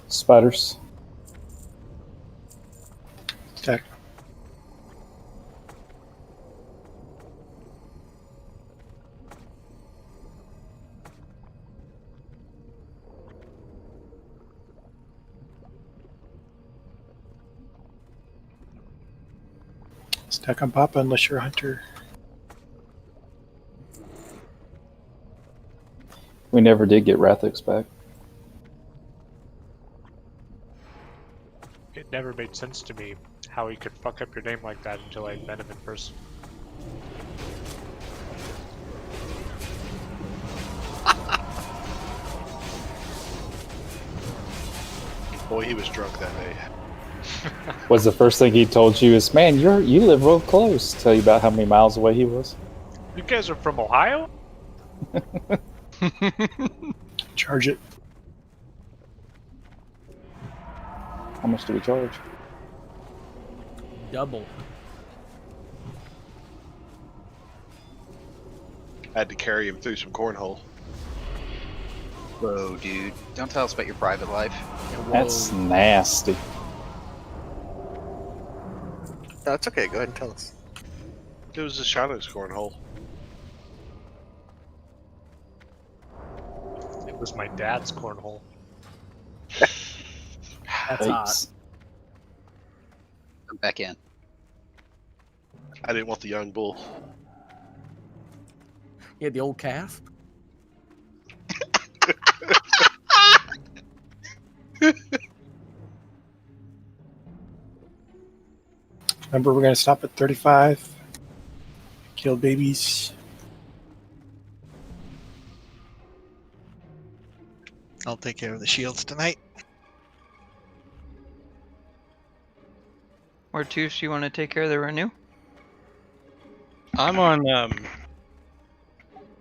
Spiders. Attack. Stack on Papa unless you're a hunter. We never did get Rathix back. It never made sense to me how he could fuck up your name like that until I met him in person. Boy, he was drunk that day. Was the first thing he told you is, man, you live real close. Tell you about how many miles away he was. You guys are from Ohio? Charge it. How much do we charge? Double. I had to carry him through some cornhole. Whoa, dude. Don't tell us about your private life. That's nasty. That's okay. Go ahead and tell us. It was the Shadow's cornhole. It was my dad's cornhole. That's hot. Come back in. I didn't want the young bull. Yeah, the old calf. Remember, we're going to stop at 35. Kill babies. I'll take care of the shields tonight. Or two, you want to take care of the renew? I'm on Oh,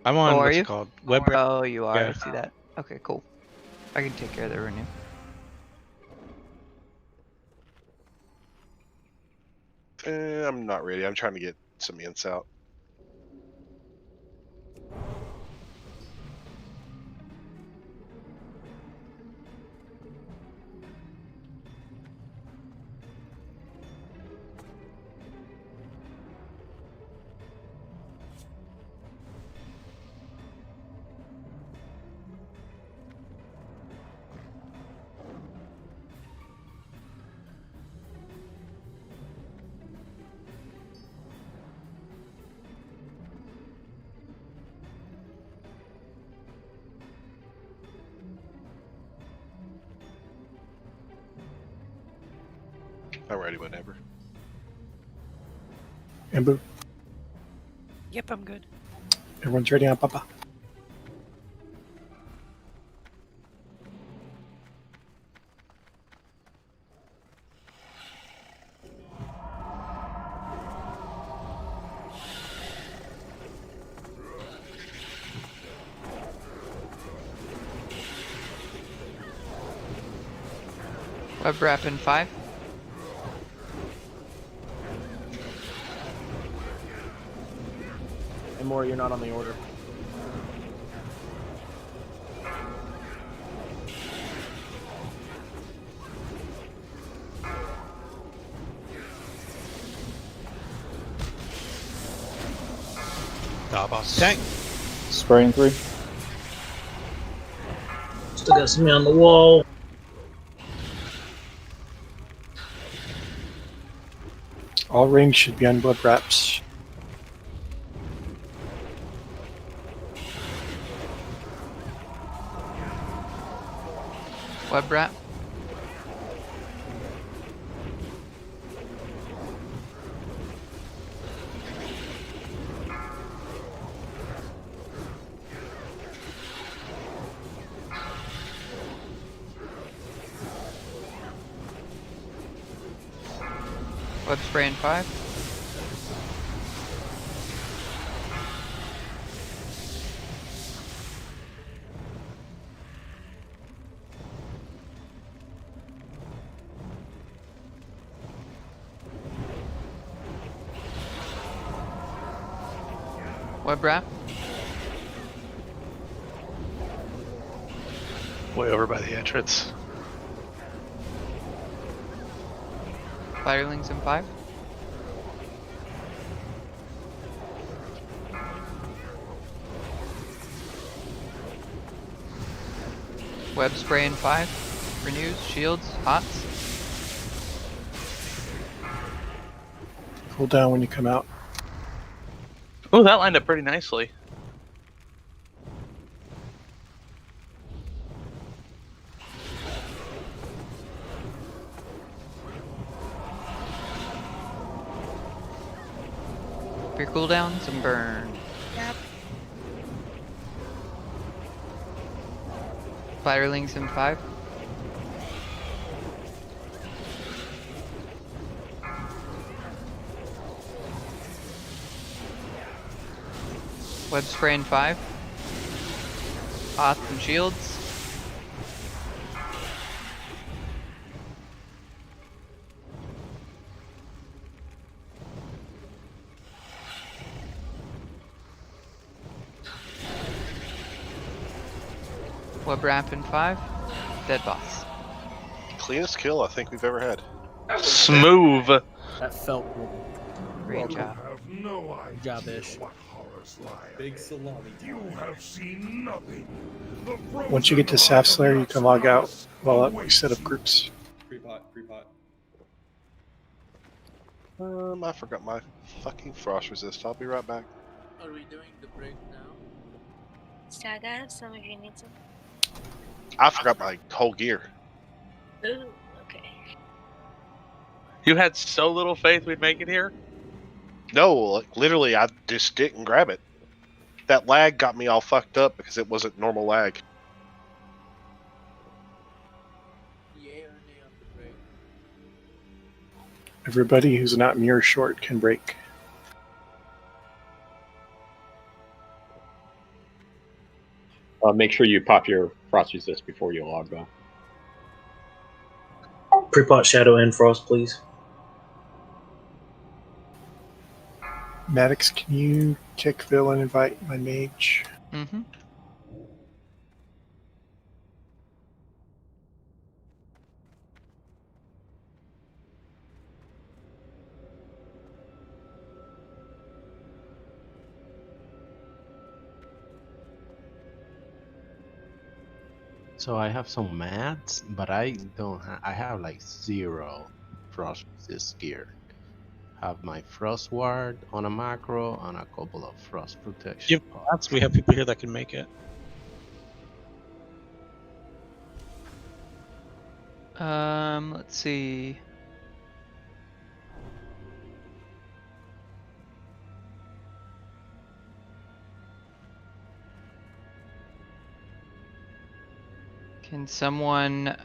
are what's you? it called? Web. Oh, you are. Yeah. I see that. Okay, cool. I can take care of the renew. I'm not ready. I'm trying to get some ints out. I'm ready whenever. Ember, Yep, I'm good. everyone's ready on Papa. Web wrap in 5. And more, you're not on the order. Tank. Spraying 3. Still got somebody on the wall. All rings should be on web wraps. Web wrap. Web spray in 5. Web wrap. Way over by the entrance. Firelings in 5. Web spray in 5. Renews, shields, hots. Cool down when you come out. Oh, that lined up pretty nicely. For your cooldowns and burn. Yep. Firelings in 5. Web spray in 5. Oth and shields. Web wrap in 5. Dead boss. Cleanest kill I think we've ever had. Smooth. That felt good. Great You job. have no idea Good job, Ish. what horrors lie Big ahead. salami. You have seen nothing. The Once you get to frozen Saf Slayer, you can log out while we awaits set up you. groups. Pre-pot. I forgot my fucking frost resist. I'll be right back. Are we doing the break now? Saga, some of you need some. I forgot my whole gear. Ooh, okay. You had so little faith we'd make it here? No, like literally, I just didn't grab it. That lag got me all fucked up because it wasn't normal lag. Yay or nay on the break? Everybody who's not mirror short can break. Make sure you pop your frost resist before you log, though. Pre-pot Shadow and Frost, please. Maddox, can you kick Phil and invite my mage? Mm-hmm. So I have some mats, but I don't. I have like 0 frost resist gear. Have my frost ward on a macro and a couple of frost protection. Give mats. We have people here that can make it. Let's see. Can someone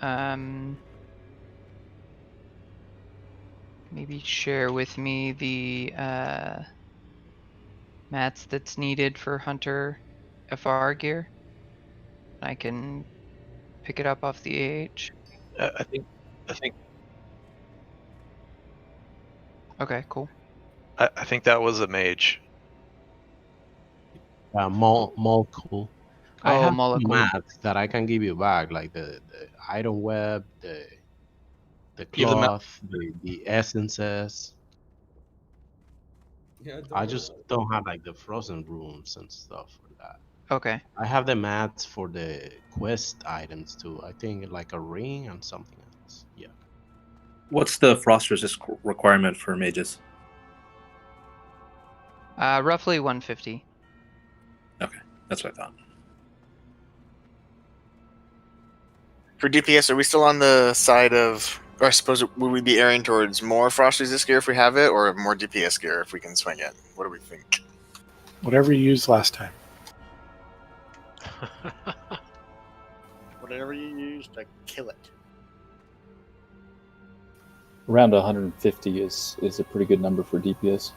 maybe share with me the mats that's needed for Hunter FR gear? I can pick it up off the AH. I think. Okay, cool. I think that was a mage. Molekul. I Oh, have Molekul. mats that I can give you back, like the iron web, the Give them out. cloth, the essences. Yeah, I just don't have like the frozen rooms and stuff for that. Okay. I have the mats for the quest items too. I think like a ring and something else. Yeah. What's the frost resist requirement for mages? Roughly 150. Okay, that's what I thought. For DPS, are we still on the side of, or I suppose, would we be airing towards more frost resist gear if we have it, or more DPS gear if we can swing it? What do we think? Whatever you used last time. Whatever you use to kill it. Around 150 is a pretty good number for DPS.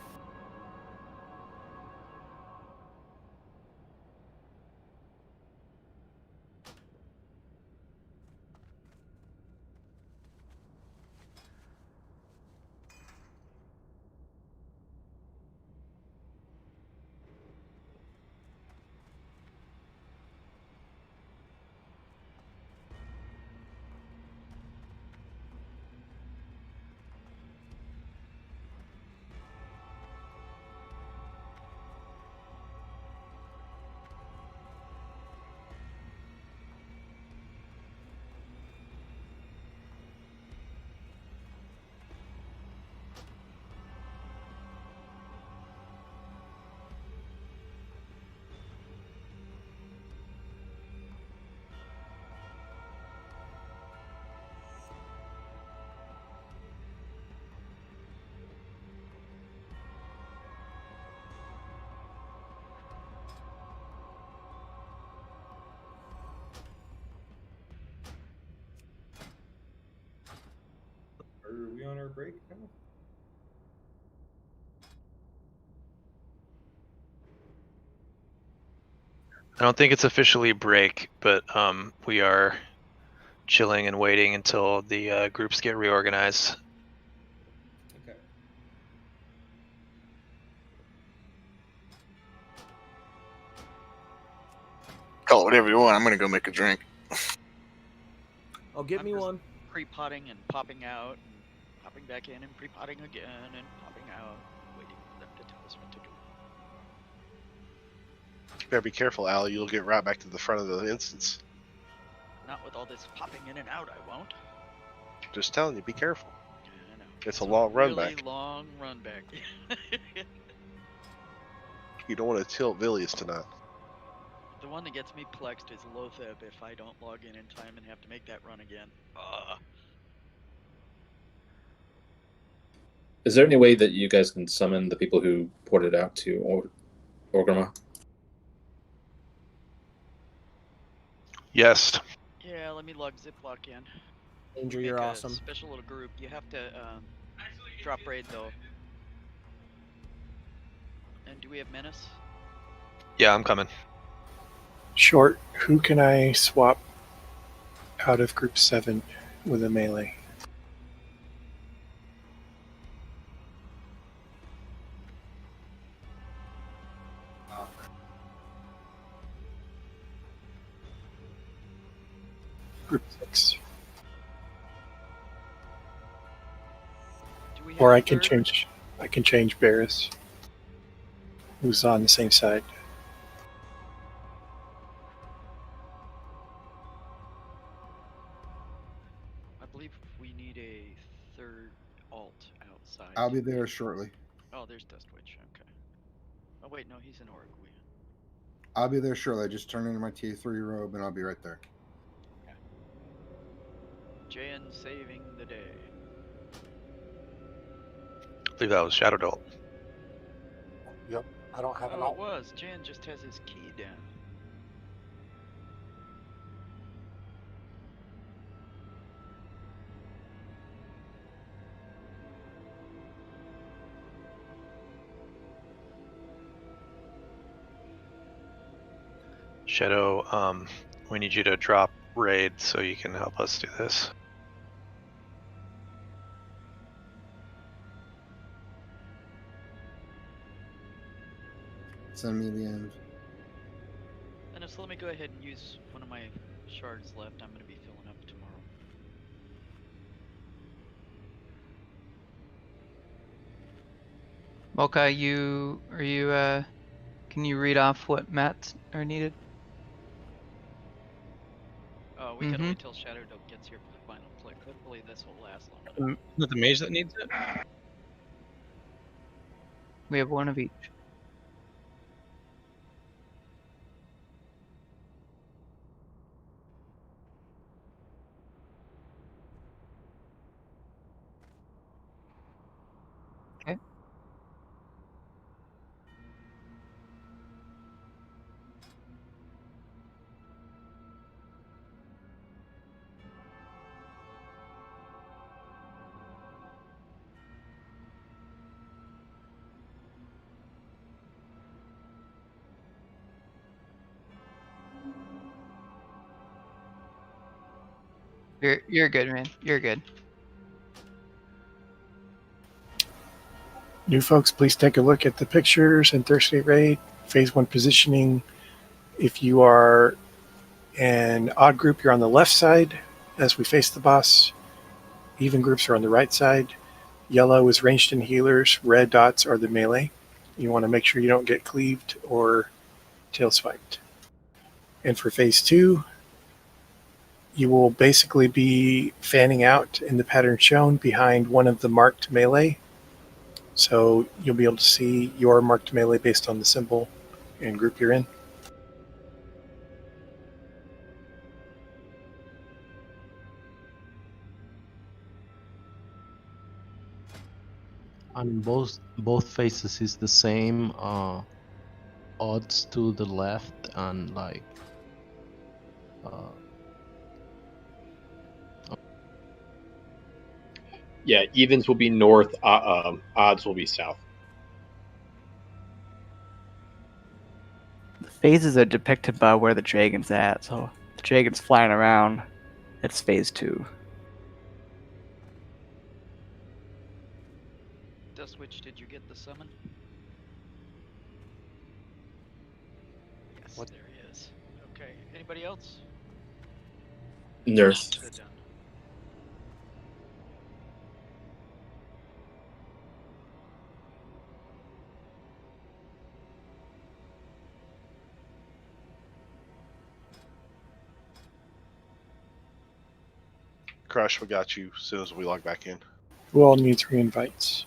Are we on our break now? I don't think it's officially break, but we are chilling and waiting until the groups get reorganized. Okay. Call it whatever you want. I'm gonna go make a drink. Oh, get me one. Pre-potting and popping out and popping back in and pre-potting again and popping out, waiting for them to tell us what to do. You better be careful, Al. You'll get right back to the front of the instance. Not with all this popping in and out, I won't. Just telling you, be careful. I know. It's a long run really back. long run back. You don't want to tilt Villius tonight. The one that gets me plexed is Lotheb if I don't log in time and have to make that run again. Is there any way that you guys can summon the people who ported out to Orgrimmar? Yes. Yeah, let me log Ziploc in. Danger, Make you're a awesome. Special little group. You have to drop raid though. And do we have Menace? Yeah, I'm coming. Short, who can I swap out of group 7 with a melee? Group 6. Or I can change Barris, who's on the same side. I believe we need a third alt outside. I'll be there shortly. Oh, there's Dustwitch. Okay. Oh wait, no, he's in Oricui. I'll be there shortly. I just turned into my tier 3 robe and I'll be right there. Jayan saving the day. I believe that was Shadow Dolt. Yep, I don't have an Oh, alt. it was. Jayan just has his key down. Shadow, we need you to drop raid so you can help us do this. Send me the end. And let me go ahead and use one of my shards left. I'm going to be filling up tomorrow. Mocha, can you read off what mats are needed? Oh, we can wait till Shadow Dope gets here for the final click. Hopefully this will last long. Is it the mage that needs it? We have one of each. Okay. You're good, man. You're good. New folks, please take a look at the pictures and Thursday raid. Phase 1 positioning. If you are an odd group, you're on the left side as we face the boss. Even groups are on the right side. Yellow is ranged and healers. Red dots are the melee. You want to make sure you don't get cleaved or tail swiped. And for phase 2, you will basically be fanning out in the pattern shown behind one of the marked melee. So you'll be able to see your marked melee based on the symbol and group you're in. On both faces is the same odds to the left and like Yeah, evens will be north. Odds will be south. The phases are depicted by where the dragon's at, so the dragon's flying around. It's phase 2. Dust Witch, did you get the summon? Yes, there he is. Okay, anybody else? Nurse. They're done. Crush, we got you as soon as we log back in. Who all needs re-invites?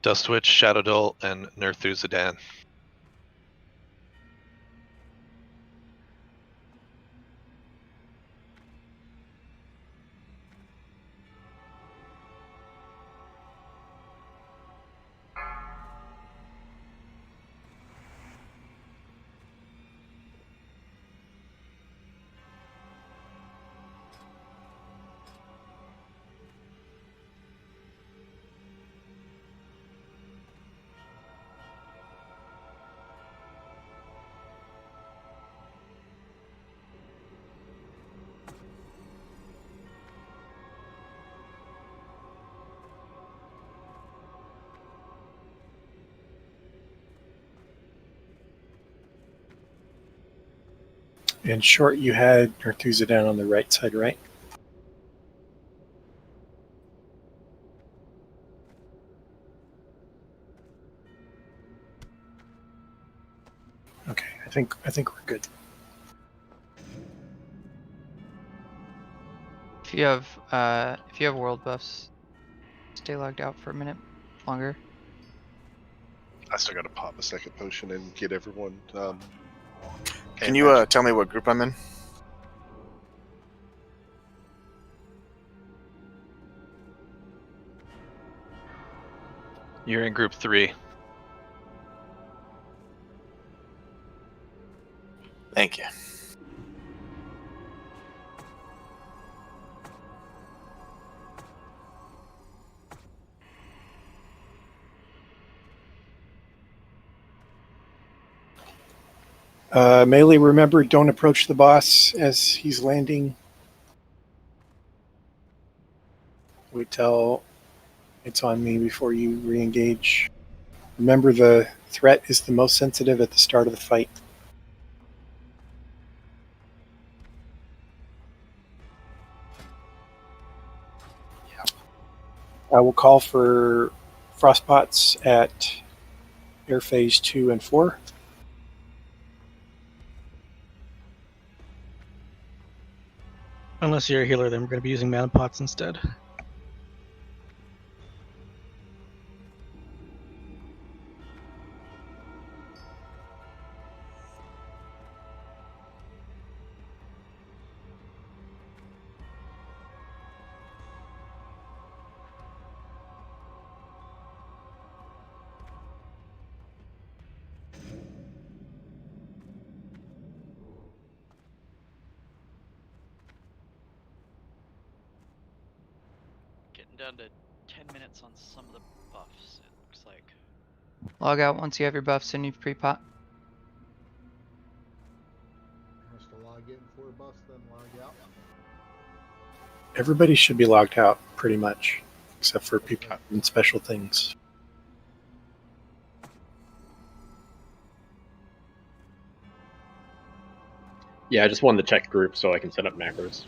Dustwitch, Shadowdull, and Nerthuzadan. In short, you had Nerthuzadan on the right side, right? Okay, I think we're good. If you have world buffs, stay logged out for a minute longer. I still got to pop a second potion and get everyone. Can you tell me what group I'm in? You're in group 3. Thank you. Melee, remember, don't approach the boss as he's landing. Wait till it's on me before you re-engage. Remember, the threat is the most sensitive at the start of the fight. I will call for frostbots at air phase 2 and 4. Unless you're a healer, then we're going to be using mana pots instead. Getting down to 10 minutes on some of the buffs, it looks like. Log out once you have your buffs and you've pre-pot. Has to log in for a bus, then log out. Everybody should be logged out, pretty much, except for people in special things. Yeah, I just wanted to check group so I can set up macros.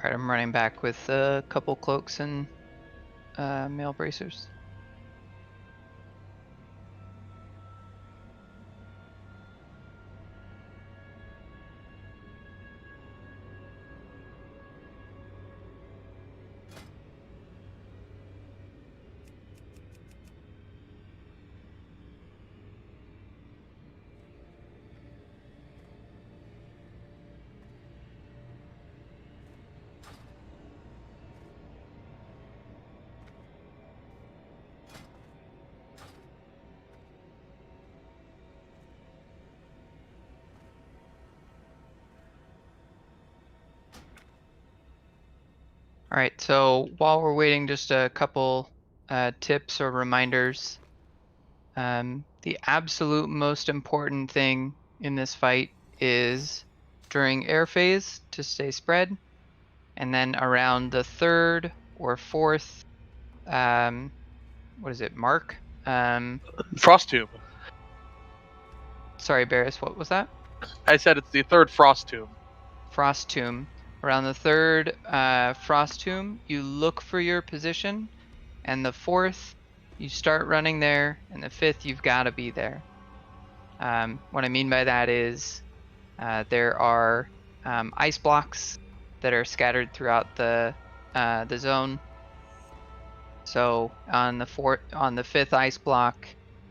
Alright, I'm running back with a couple cloaks and mail bracers. All right, so while we're waiting, just a couple tips or reminders. The absolute most important thing in this fight is during air phase to stay spread, and then around the third or fourth, what is it, mark? Frost tomb. Sorry, Barris, what was that? I said it's the third frost tomb. Frost tomb. Around the third frost tomb, you look for your position, and the fourth, you start running there, and the fifth, you've got to be there. What I mean by that is there are ice blocks that are scattered throughout the zone. So on the fifth ice block,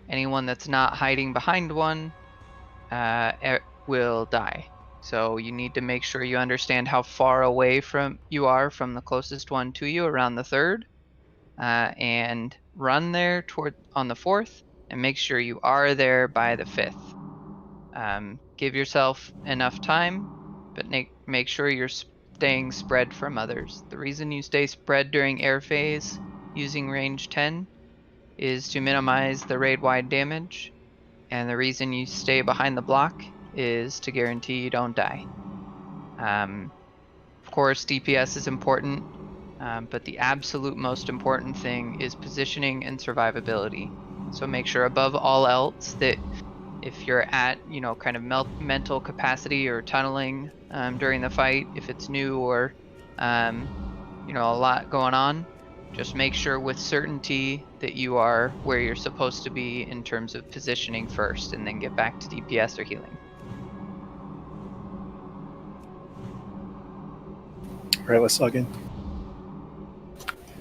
anyone that's not hiding behind one will die. So you need to make sure you understand how far away you are from the closest one to you around the third, and run there on the fourth, and make sure you are there by the fifth. Give yourself enough time, but make sure you're staying spread from others. The reason you stay spread during air phase using range 10 is to minimize the raid-wide damage, and the reason you stay behind the block is to guarantee you don't die. Of course, DPS is important, but the absolute most important thing is positioning and survivability. So make sure above all else that if you're at, kind of mental capacity or tunneling during the fight, if it's new or, a lot going on, just make sure with certainty that you are where you're supposed to be in terms of positioning first, and then get back to DPS or healing. All right, let's log in.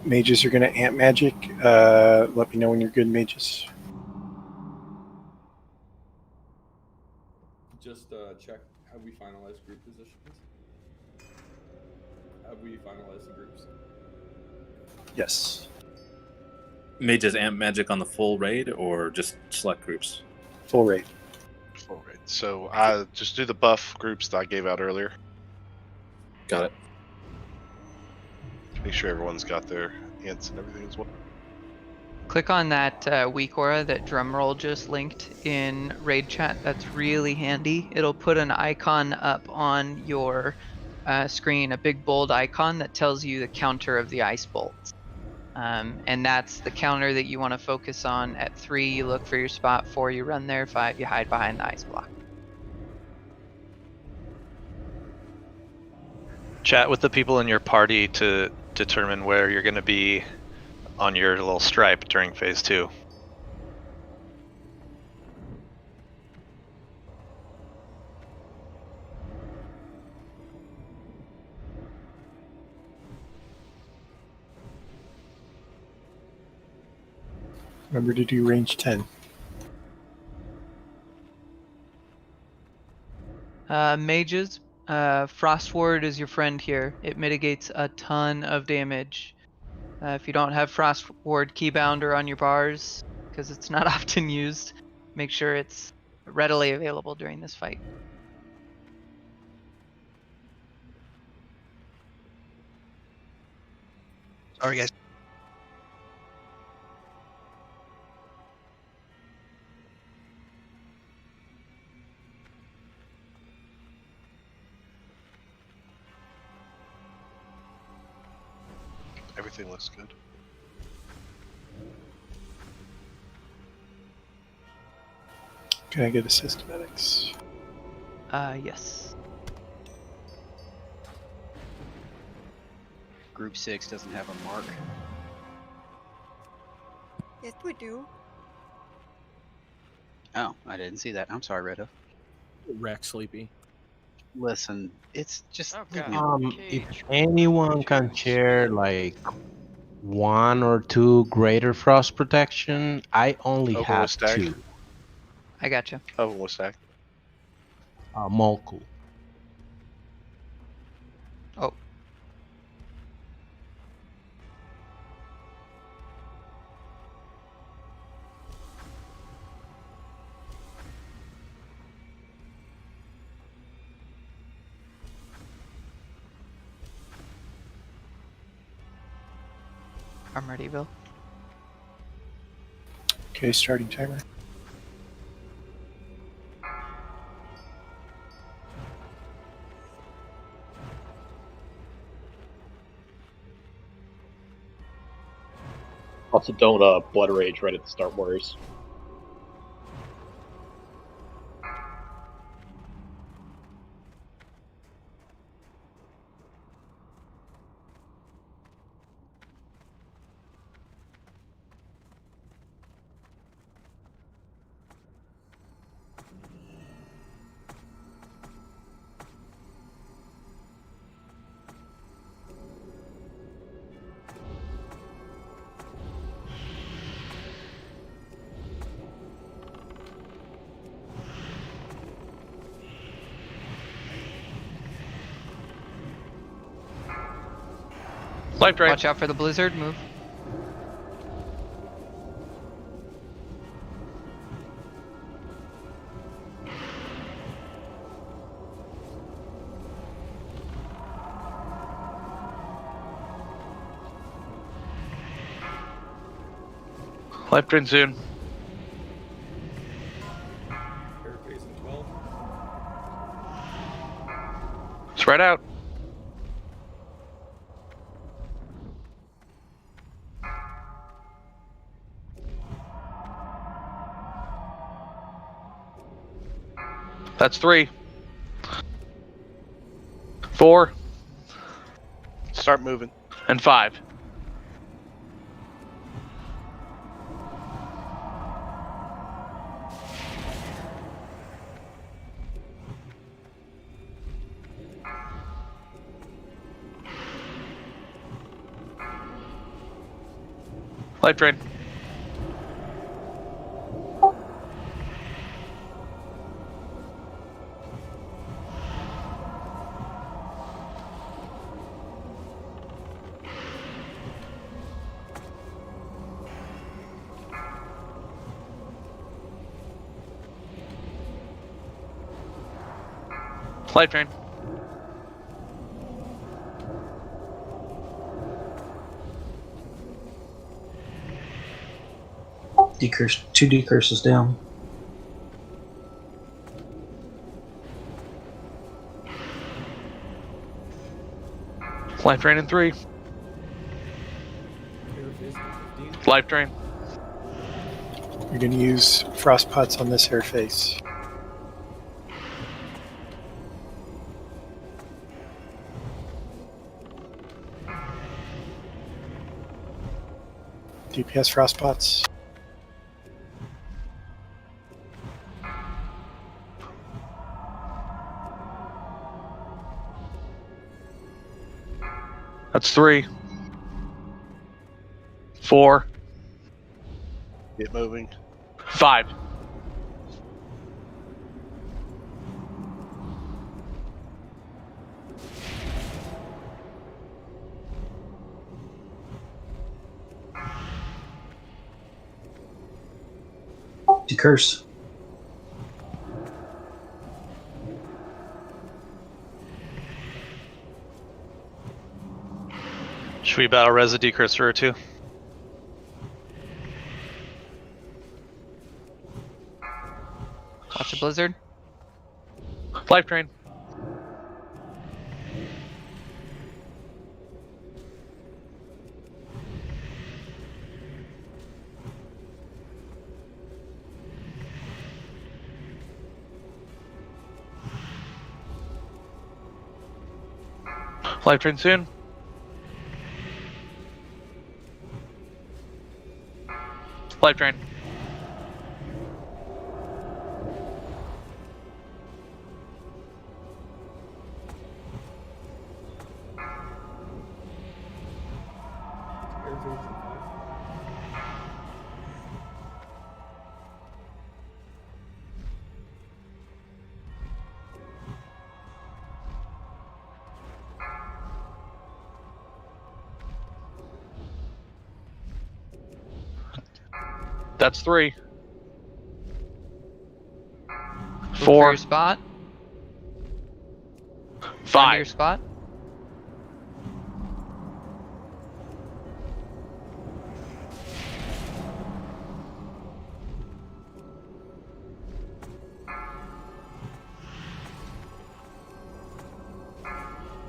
Mages are going to amp magic. Let me know when you're good, mages. Just check. Have we finalized group positions? Have we finalized the groups? Yes. Mages amp magic on the full raid or just select groups? Full raid. Full raid. So I just do the buff groups that I gave out earlier. Got it. Make sure everyone's got their ants and everything as well. Click on that weak aura that Drumroll just linked in raid chat. That's really handy. It'll put an icon up on your screen, a big bold icon that tells you the counter of the ice bolts. And that's the counter that you want to focus on. At 3, you look for your spot. 4, you run there. 5, you hide behind the ice block. Chat with the people in your party to determine where you're going to be on your little stripe during phase 2. Remember to do range 10. Mages, Frost Ward is your friend here. It mitigates a ton of damage. If you don't have Frost Ward keybounder on your bars, because it's not often used, make sure it's readily available during this fight. Sorry, guys. Everything looks good. Can I get a systematics? Yes. Group 6 doesn't have a mark. Yes, we do. Oh, I didn't see that. I'm sorry, Red. Wreck Sleepy. Listen, it's just Oh, leave God. me alone. If anyone can share like 1 or 2 greater frost protection, I only Open have with stack. 2. I gotcha. Open with stack. Molku. Oh. I'm ready, Bill. Okay, starting timer. Also, don't blood rage right at the start, warriors. Life drain. Watch out for the blizzard. Move. Life drain soon. Air facing 12. Spread out. That's 3. 4. Start moving. And 5. Life drain. Life drain. Decurse. 2 decurses down. Life drain in 3. Air facing 15. Life drain. You're going to use frost pots on this air face. DPS frost pots. That's 3. 4. Get moving. 5. Decurse. Should we battle Reza Decursor or 2? Watch the blizzard. Life drain. Life drain soon. Life drain. That's 3. Look for 4. your spot. 5. Your spot.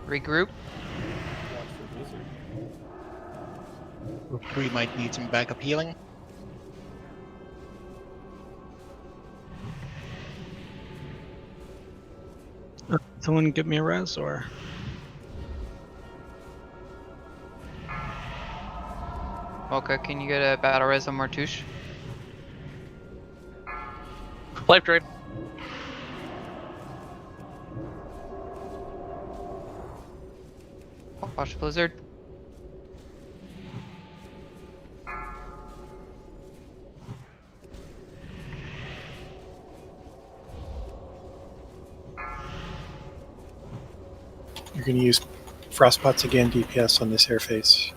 Regroup. Group 3 might need some backup healing. Someone give me a res or. Mocha, can you get a battle res on Martouche? Life drain. Watch Blizzard. You're going to use Frostbots again, DPS on this airface.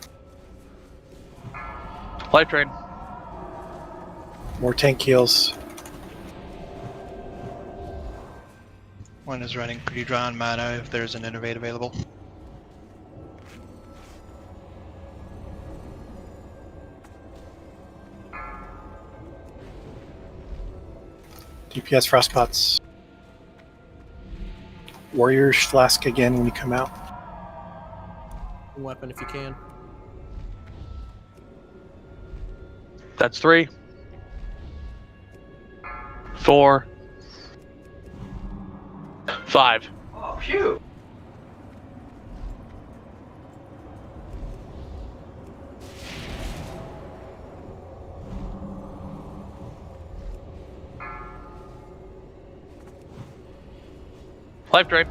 Life drain. More tank heals. One is running pretty dry on mana if there's an innovate available. DPS Frostbots. Warriors Flask again when you come out. Weapon if you can. That's 3. 4. 5. Oh, phew. Life drain.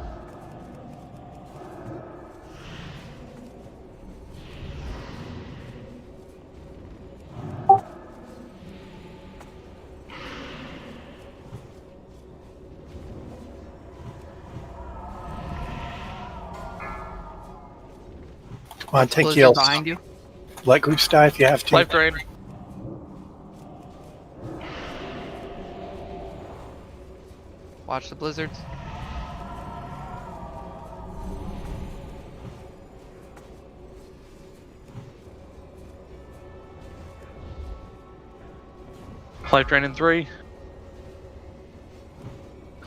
Come on, tank Blizzard heals. behind you. Let groups die if you have to. Life drain. Watch the blizzards. Life drain in 3.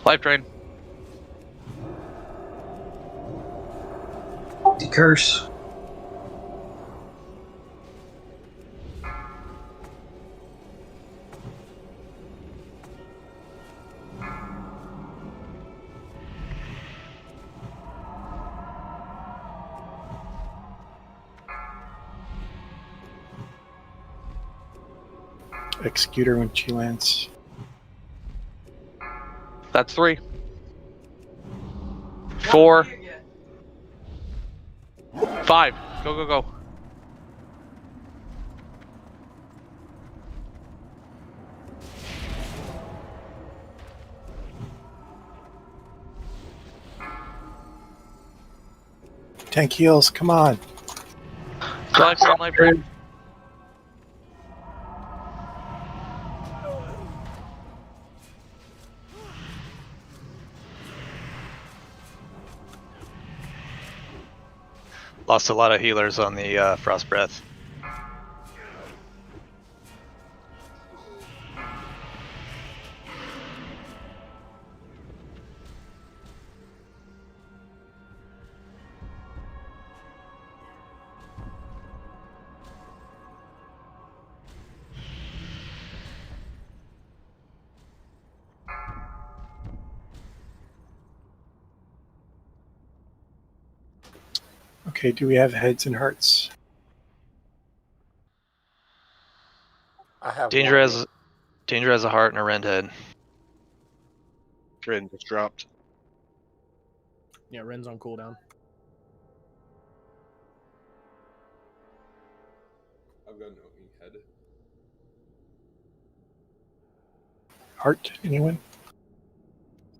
Life drain. Decurse. Executor when she lands. That's 3. 4. 5. Go, go, go. Tank heals, come on. Life drain, life drain. Lost a lot of healers on the Frost Breath. Okay, do we have heads and hearts? I have Danger one. has a heart and a rend head. Ren just dropped. Yeah, Ren's on cooldown. I've got no head. Heart, anyone?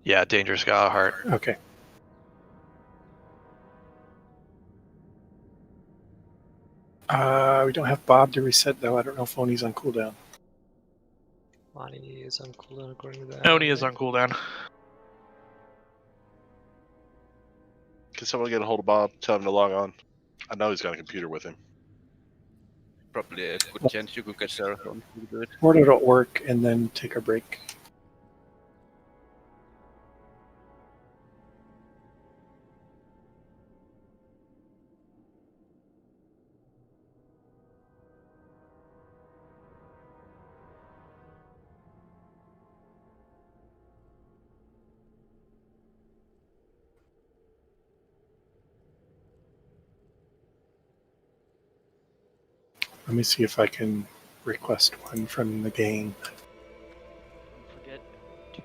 Yeah, Danger's got a heart. Okay. We don't have Bob to reset though. I don't know if Oni's on cooldown. Lonnie is on cooldown according to that. Oni is on cooldown. Can someone get a hold of Bob? Tell him to log on. I know he's got a computer with him. Probably a good chance you could get Serathon to do it. Portal.org and then take a break. Let me see if I can request one from the gang. Don't forget to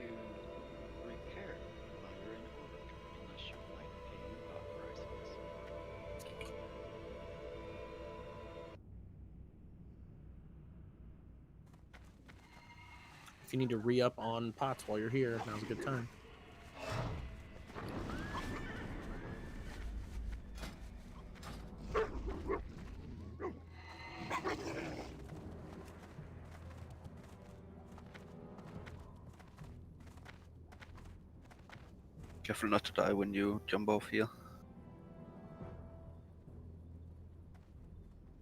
repair while you're in orbit, unless you would like a authorize this. If you need to re-up on pots while you're here, now's a good time. Careful not to die when you jump off here.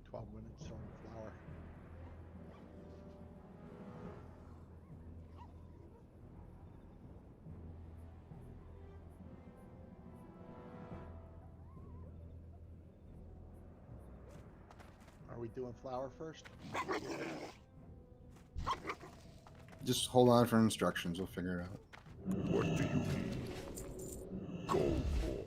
12 minutes on flower. Are we doing flower first? Just hold on for instructions. We'll figure it out. What do you mean? Go for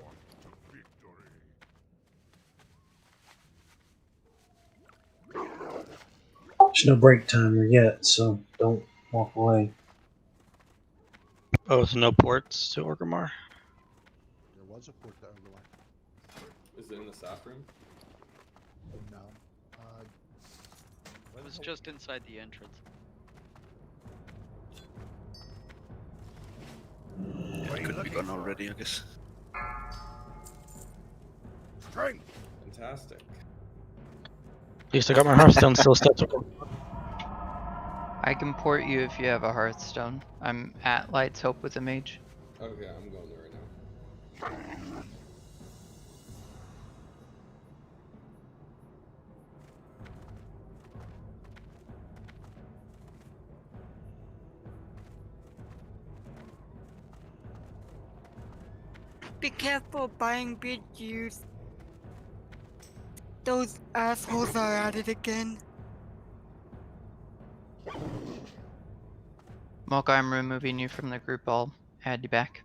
There's no break timer yet, so don't walk away. Oh, so no ports to Orgrimmar? There was a port to Overlap. Is it in the staff room? No. It was just inside the entrance. It could be gone already, I guess. Strength. Fantastic. At least I got my Hearthstone still stuck. I can port you if you have a Hearthstone. I'm at Light's Hope with a mage. Okay, I'm going there right now. Be careful buying big use. Those assholes are at it again. Mocha, I'm removing you from the group. I'll add you back.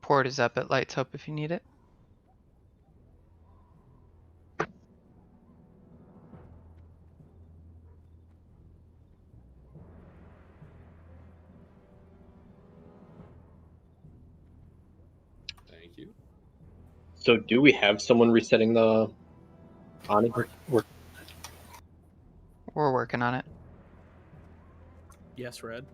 Port is up at Light's Hope if you need it. Thank you. So do we have someone resetting the Ani? We're working on it. Yes, Red.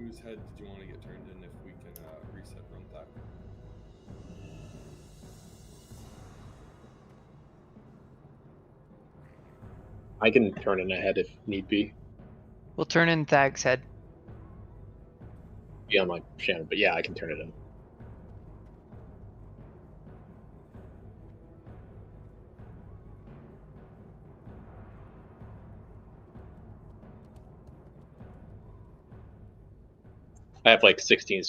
whose head did you want to get turned in if we can reset run back? I can turn in a head if need be. We'll turn in Thag's head. Be on my channel, but yeah, I can turn it in. I have like 16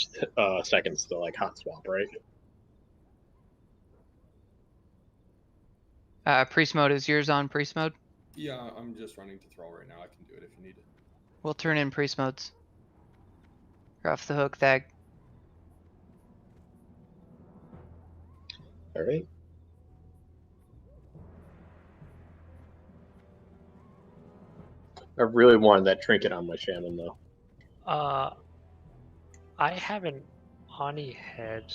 seconds to like hot swap, right? Priest mode, is yours on priest mode? Yeah, I'm just running to thrall right now. I can do it if you need it. We'll turn in priest modes. You're off the hook, Thag. All right. I really wanted that trinket on my shaman though. I have an Ani head,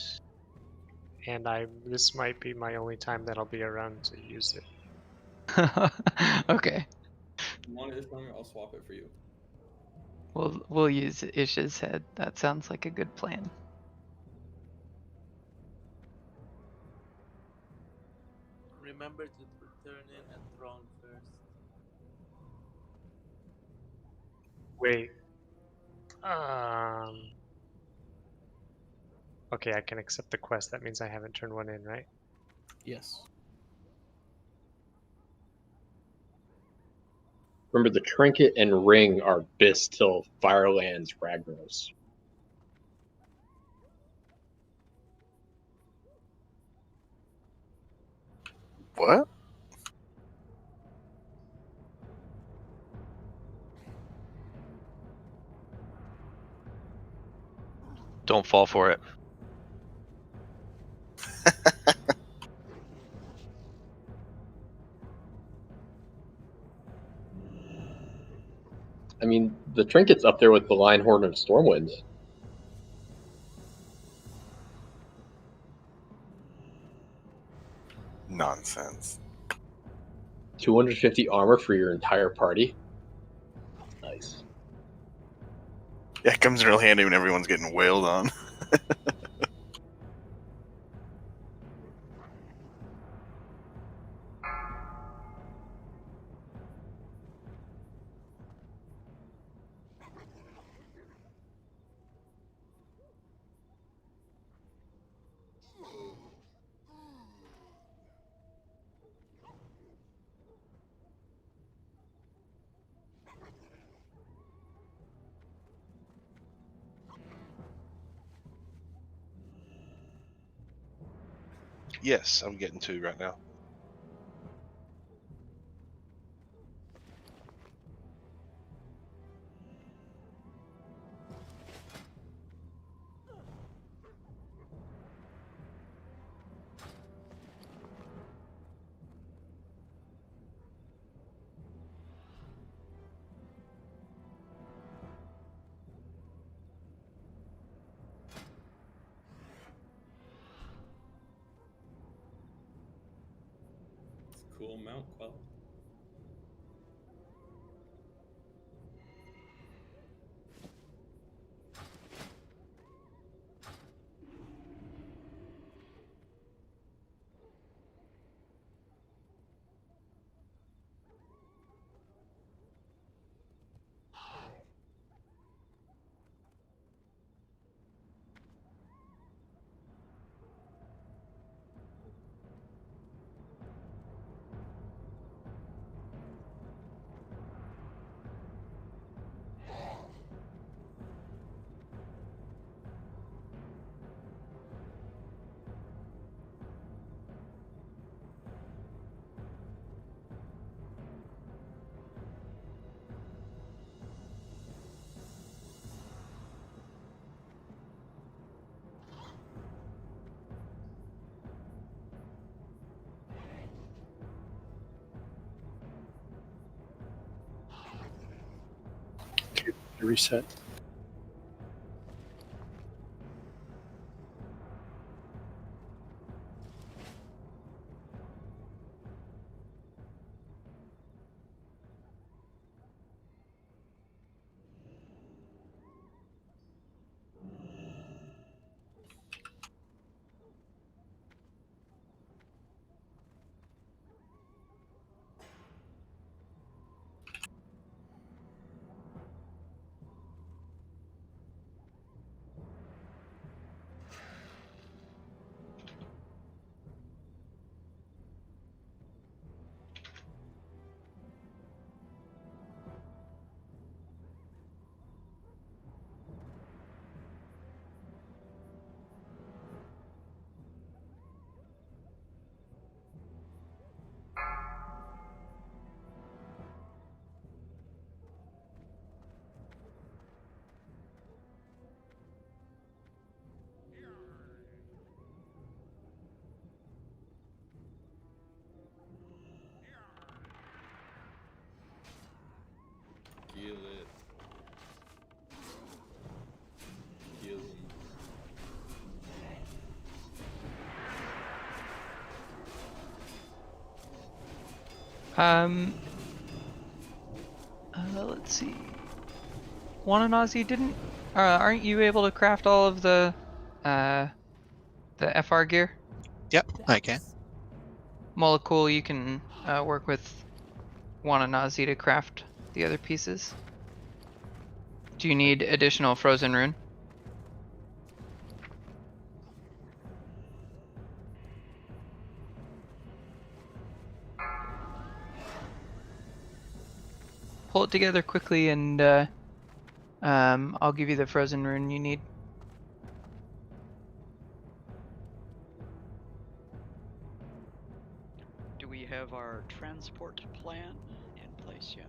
and this might be my only time that I'll be around to use it. Okay. You want it, Ishmael? I'll swap it for you. We'll use Ish's head. That sounds like a good plan. Remember to turn in a throne first. Wait. Okay, I can accept the quest. That means I haven't turned one in, right? Yes. Remember, the trinket and ring are bis till Firelands Ragnaros. What? Don't fall for it. I mean, the trinket's up there with the Linehorn and Stormwind. Nonsense. 250 armor for your entire party. Nice. Yeah, it comes in real handy when everyone's getting wailed on. Yes, I'm getting 2 right now. It's a cool mount, Quell. Okay, reset. Let's see. Wananazi didn't. Aren't you able to craft all of the FR gear? Yep, I can. Molecule, you can work with Wananazi to craft the other pieces. Do you need additional frozen rune? Pull it together quickly, and I'll give you the frozen rune you need. Do we have our transport plan in place yet?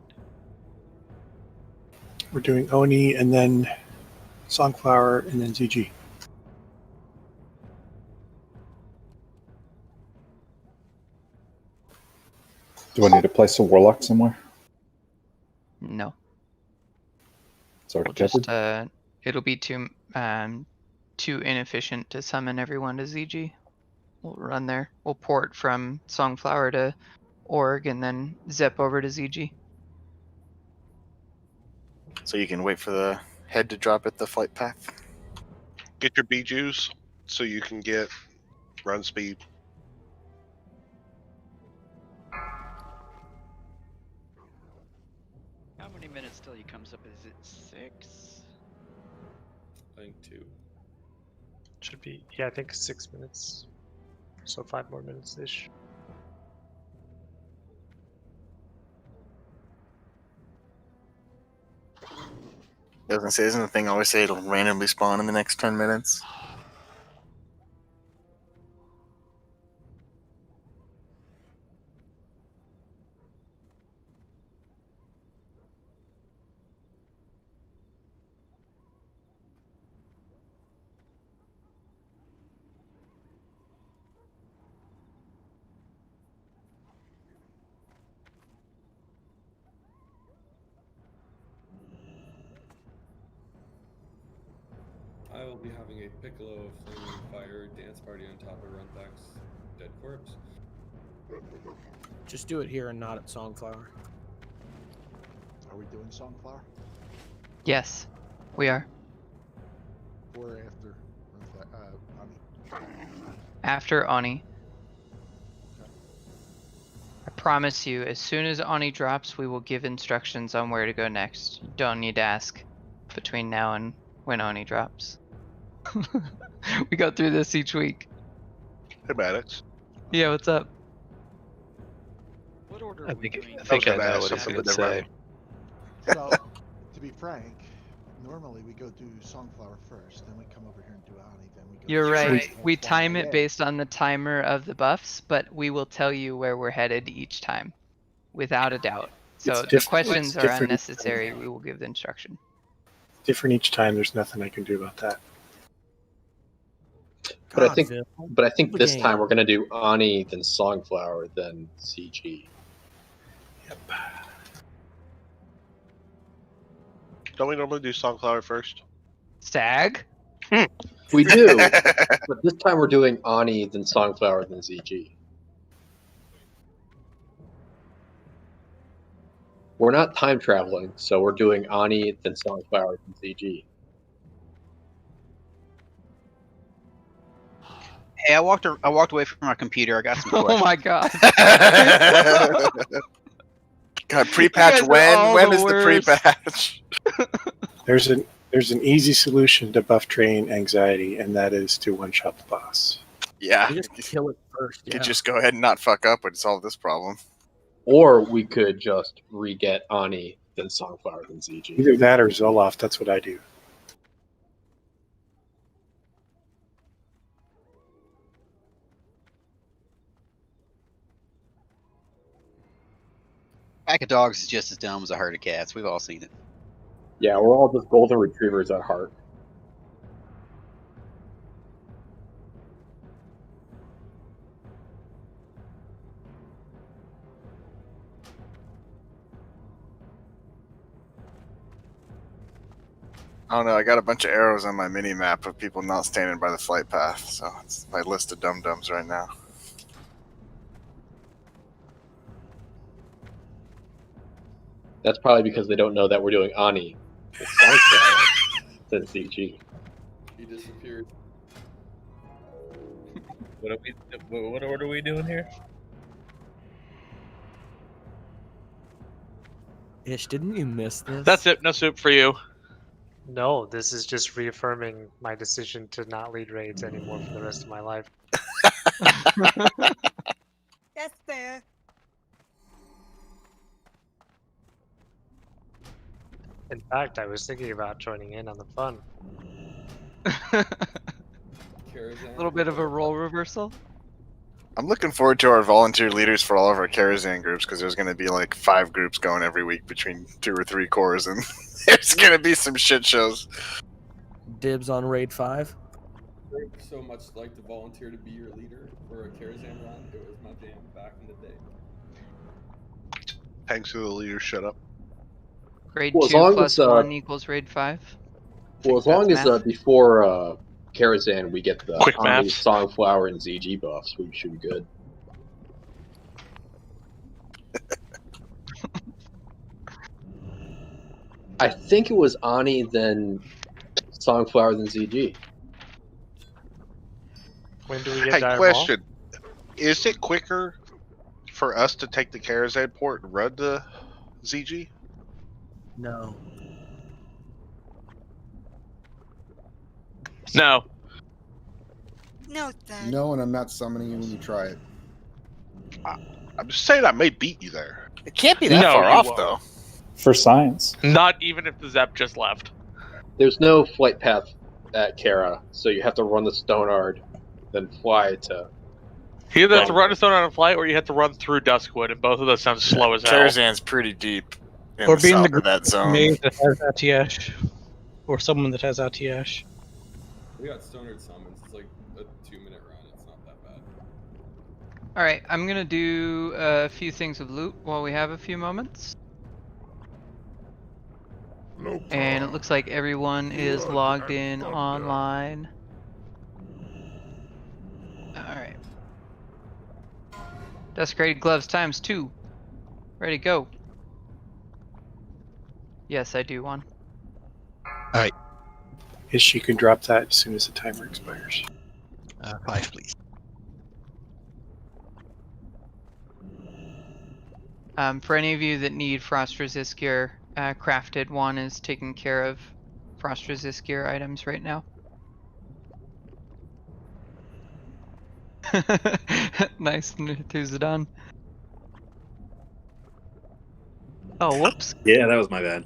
We're doing Oni and then Songflower and then ZG. Do I need to place a warlock somewhere? No. It's already We'll covered. just it'll be too inefficient to summon everyone to ZG. We'll run there. We'll port from Songflower to Org and then zip over to ZG. So you can wait for the head to drop at the flight path. Get your Bijus so you can get run speed. How many minutes till he comes up? Is it 6? I think 2. Should be, yeah, I think 6 minutes. So 5 more minutes ish. I was gonna say, isn't the thing always say it'll randomly spawn in the next 10 minutes? I will be having a Piccolo Flaming Fire dance party on top of Runback's dead corpse. Just do it here and not at Songflower. Are we doing Songflower? Yes, we are. Or after Ani? After Ani. I promise you, as soon as Ani drops, we will give instructions on where to go next. You don't need to ask between now and when Ani drops. We go through this each week. Hey, Maddox. Yeah, what's up? What order I are we think doing? I know what he's going to say. So, to be frank, normally we go do Songflower first, then we come over here and do Ani, then we go. You're right. We time it Yeah. based on the timer of the buffs, but we will tell you where we're headed each time, without a doubt. So It's the diff- questions it's are different. unnecessary. We will give the instruction. Different each time. There's nothing I can do about that. But I God, think, Phil. The this game. time we're gonna do Ani, then Songflower, then CG. Don't we normally do Songflower first? Stag? We do, but this time we're doing Ani, then Songflower, then ZG. We're not time traveling, so we're doing Ani, then Songflower, then ZG. Hey, I walked away from my computer. I got some questions. Oh my god. God, pre-patch You guys are when? all When the is the worst. pre-patch? There's an easy solution to buff train anxiety, and that is to one-shot the boss. Yeah. You just kill it first. You Yeah. could just go ahead and not fuck up and solve this problem. Or we could just re-get Ani, then Songflower, then ZG. Either that or Zoloft. That's what I do. Pack of dogs is just as dumb as a herd of cats. We've all seen it. Yeah, we're all just golden retrievers at heart. I don't know. I got a bunch of arrows on my mini map of people not standing by the flight path, so it's my list of dum dums right now. That's probably because they don't know that we're doing Ani with Songflower since CG. He disappeared. What order are we doing here? Ish, didn't you miss this? That's it. No soup for you. No, this is just reaffirming my decision to not lead raids anymore for the rest of my life. That's fair. In fact, I was thinking about joining in on the fun. A little bit of a role reversal. I'm looking forward to our volunteer leaders for all of our Karazhan groups because there's going to be like 5 groups going every week between 2 or 3 cores, and there's going to be some shit shows. Dibs on raid 5. I would so much like to volunteer to be your leader for a Karazhan run. It was my jam back in the day. Thanks to the leader. Shut up. Grade Well, as 2 long plus as, 1 equals raid 5. Well, as Think long that's as math. before Karazhan we get the Quick Ani, maths. Songflower, and ZG buffs, we should be good. I think it was Ani, then Songflower, then ZG. When do we get Hey, Dire question. Is it quicker for us to take the Karazhan port and run the ZG? No. No. No, Dad. No, and I'm not summoning you when you try it. I'm just saying I may beat you there. It can't be that No, far you off, won't. though. For science. Not even if the Zep just left. There's no flight path at Kara, so you have to run the Stonard, then fly to. You either have to run a stone on a flight, or you have to run through Duskwood, and both of those sound slow as hell. Karazhan's pretty deep in Or the be in the south of group that zone. maze that has Atiash. Or someone that has Atiash. We got Stonered summons. It's like a 2-minute run. It's not that bad. Alright, I'm gonna do a few things of loot while we have a few moments. And it looks like everyone is logged in online. Alright. Desecrated gloves times 2. Ready, go. Yes, I do one. Alright. Ish, you can drop that as soon as the timer expires. 5, please. For any of you that need frost resist gear, crafted one is taking care of frost resist gear items right now. Nice, Nutuzadon. Oh, whoops. Yeah, that was my bad.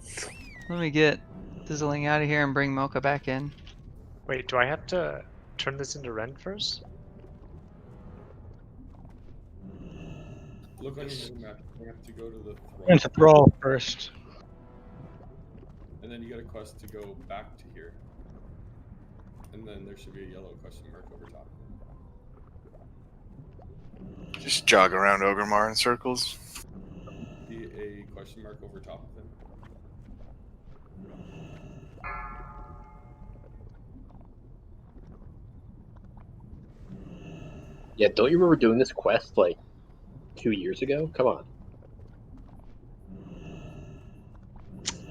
Let me get Dizzling out of here and bring Mocha back in. Wait, do I have to turn this into Rend first? Look on your map. You have to go to the Rent a thrall first. And then you got a quest to go back to here. And then there should be a yellow question mark over top. Just jog around Ogremar in circles. Be a question mark over top of him. Yeah, don't you remember doing this quest like 2 years ago? Come on.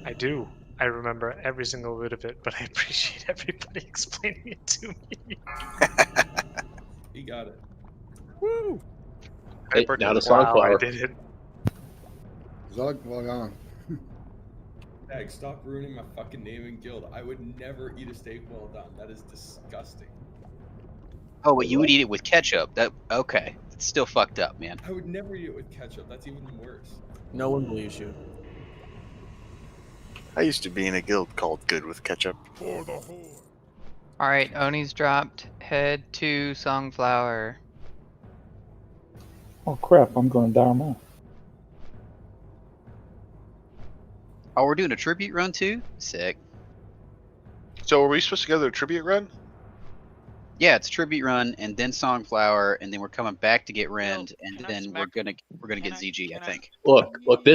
I do. I remember every single bit of it, but I appreciate everybody explaining it to me. He got it. Woo! Hey, now the Wow, Songflower. I did it. Zog, log on. Dag, stop ruining my fucking name and guild. I would never eat a steak well done. That is disgusting. Oh, but you would eat it with ketchup. That okay? It's still fucked up, man. I would never eat it with ketchup. That's even worse. No one believes you. I used to be in a guild called Good with Ketchup. Alright, Oni's dropped. Head to Songflower. Oh crap, I'm going to Dharma. Oh, we're doing a tribute run too? Sick. So are we supposed to go to a tribute run? Yeah, it's a tribute run and then Songflower and then we're coming back to get Rend and then we're gonna get ZG, I think. Look, this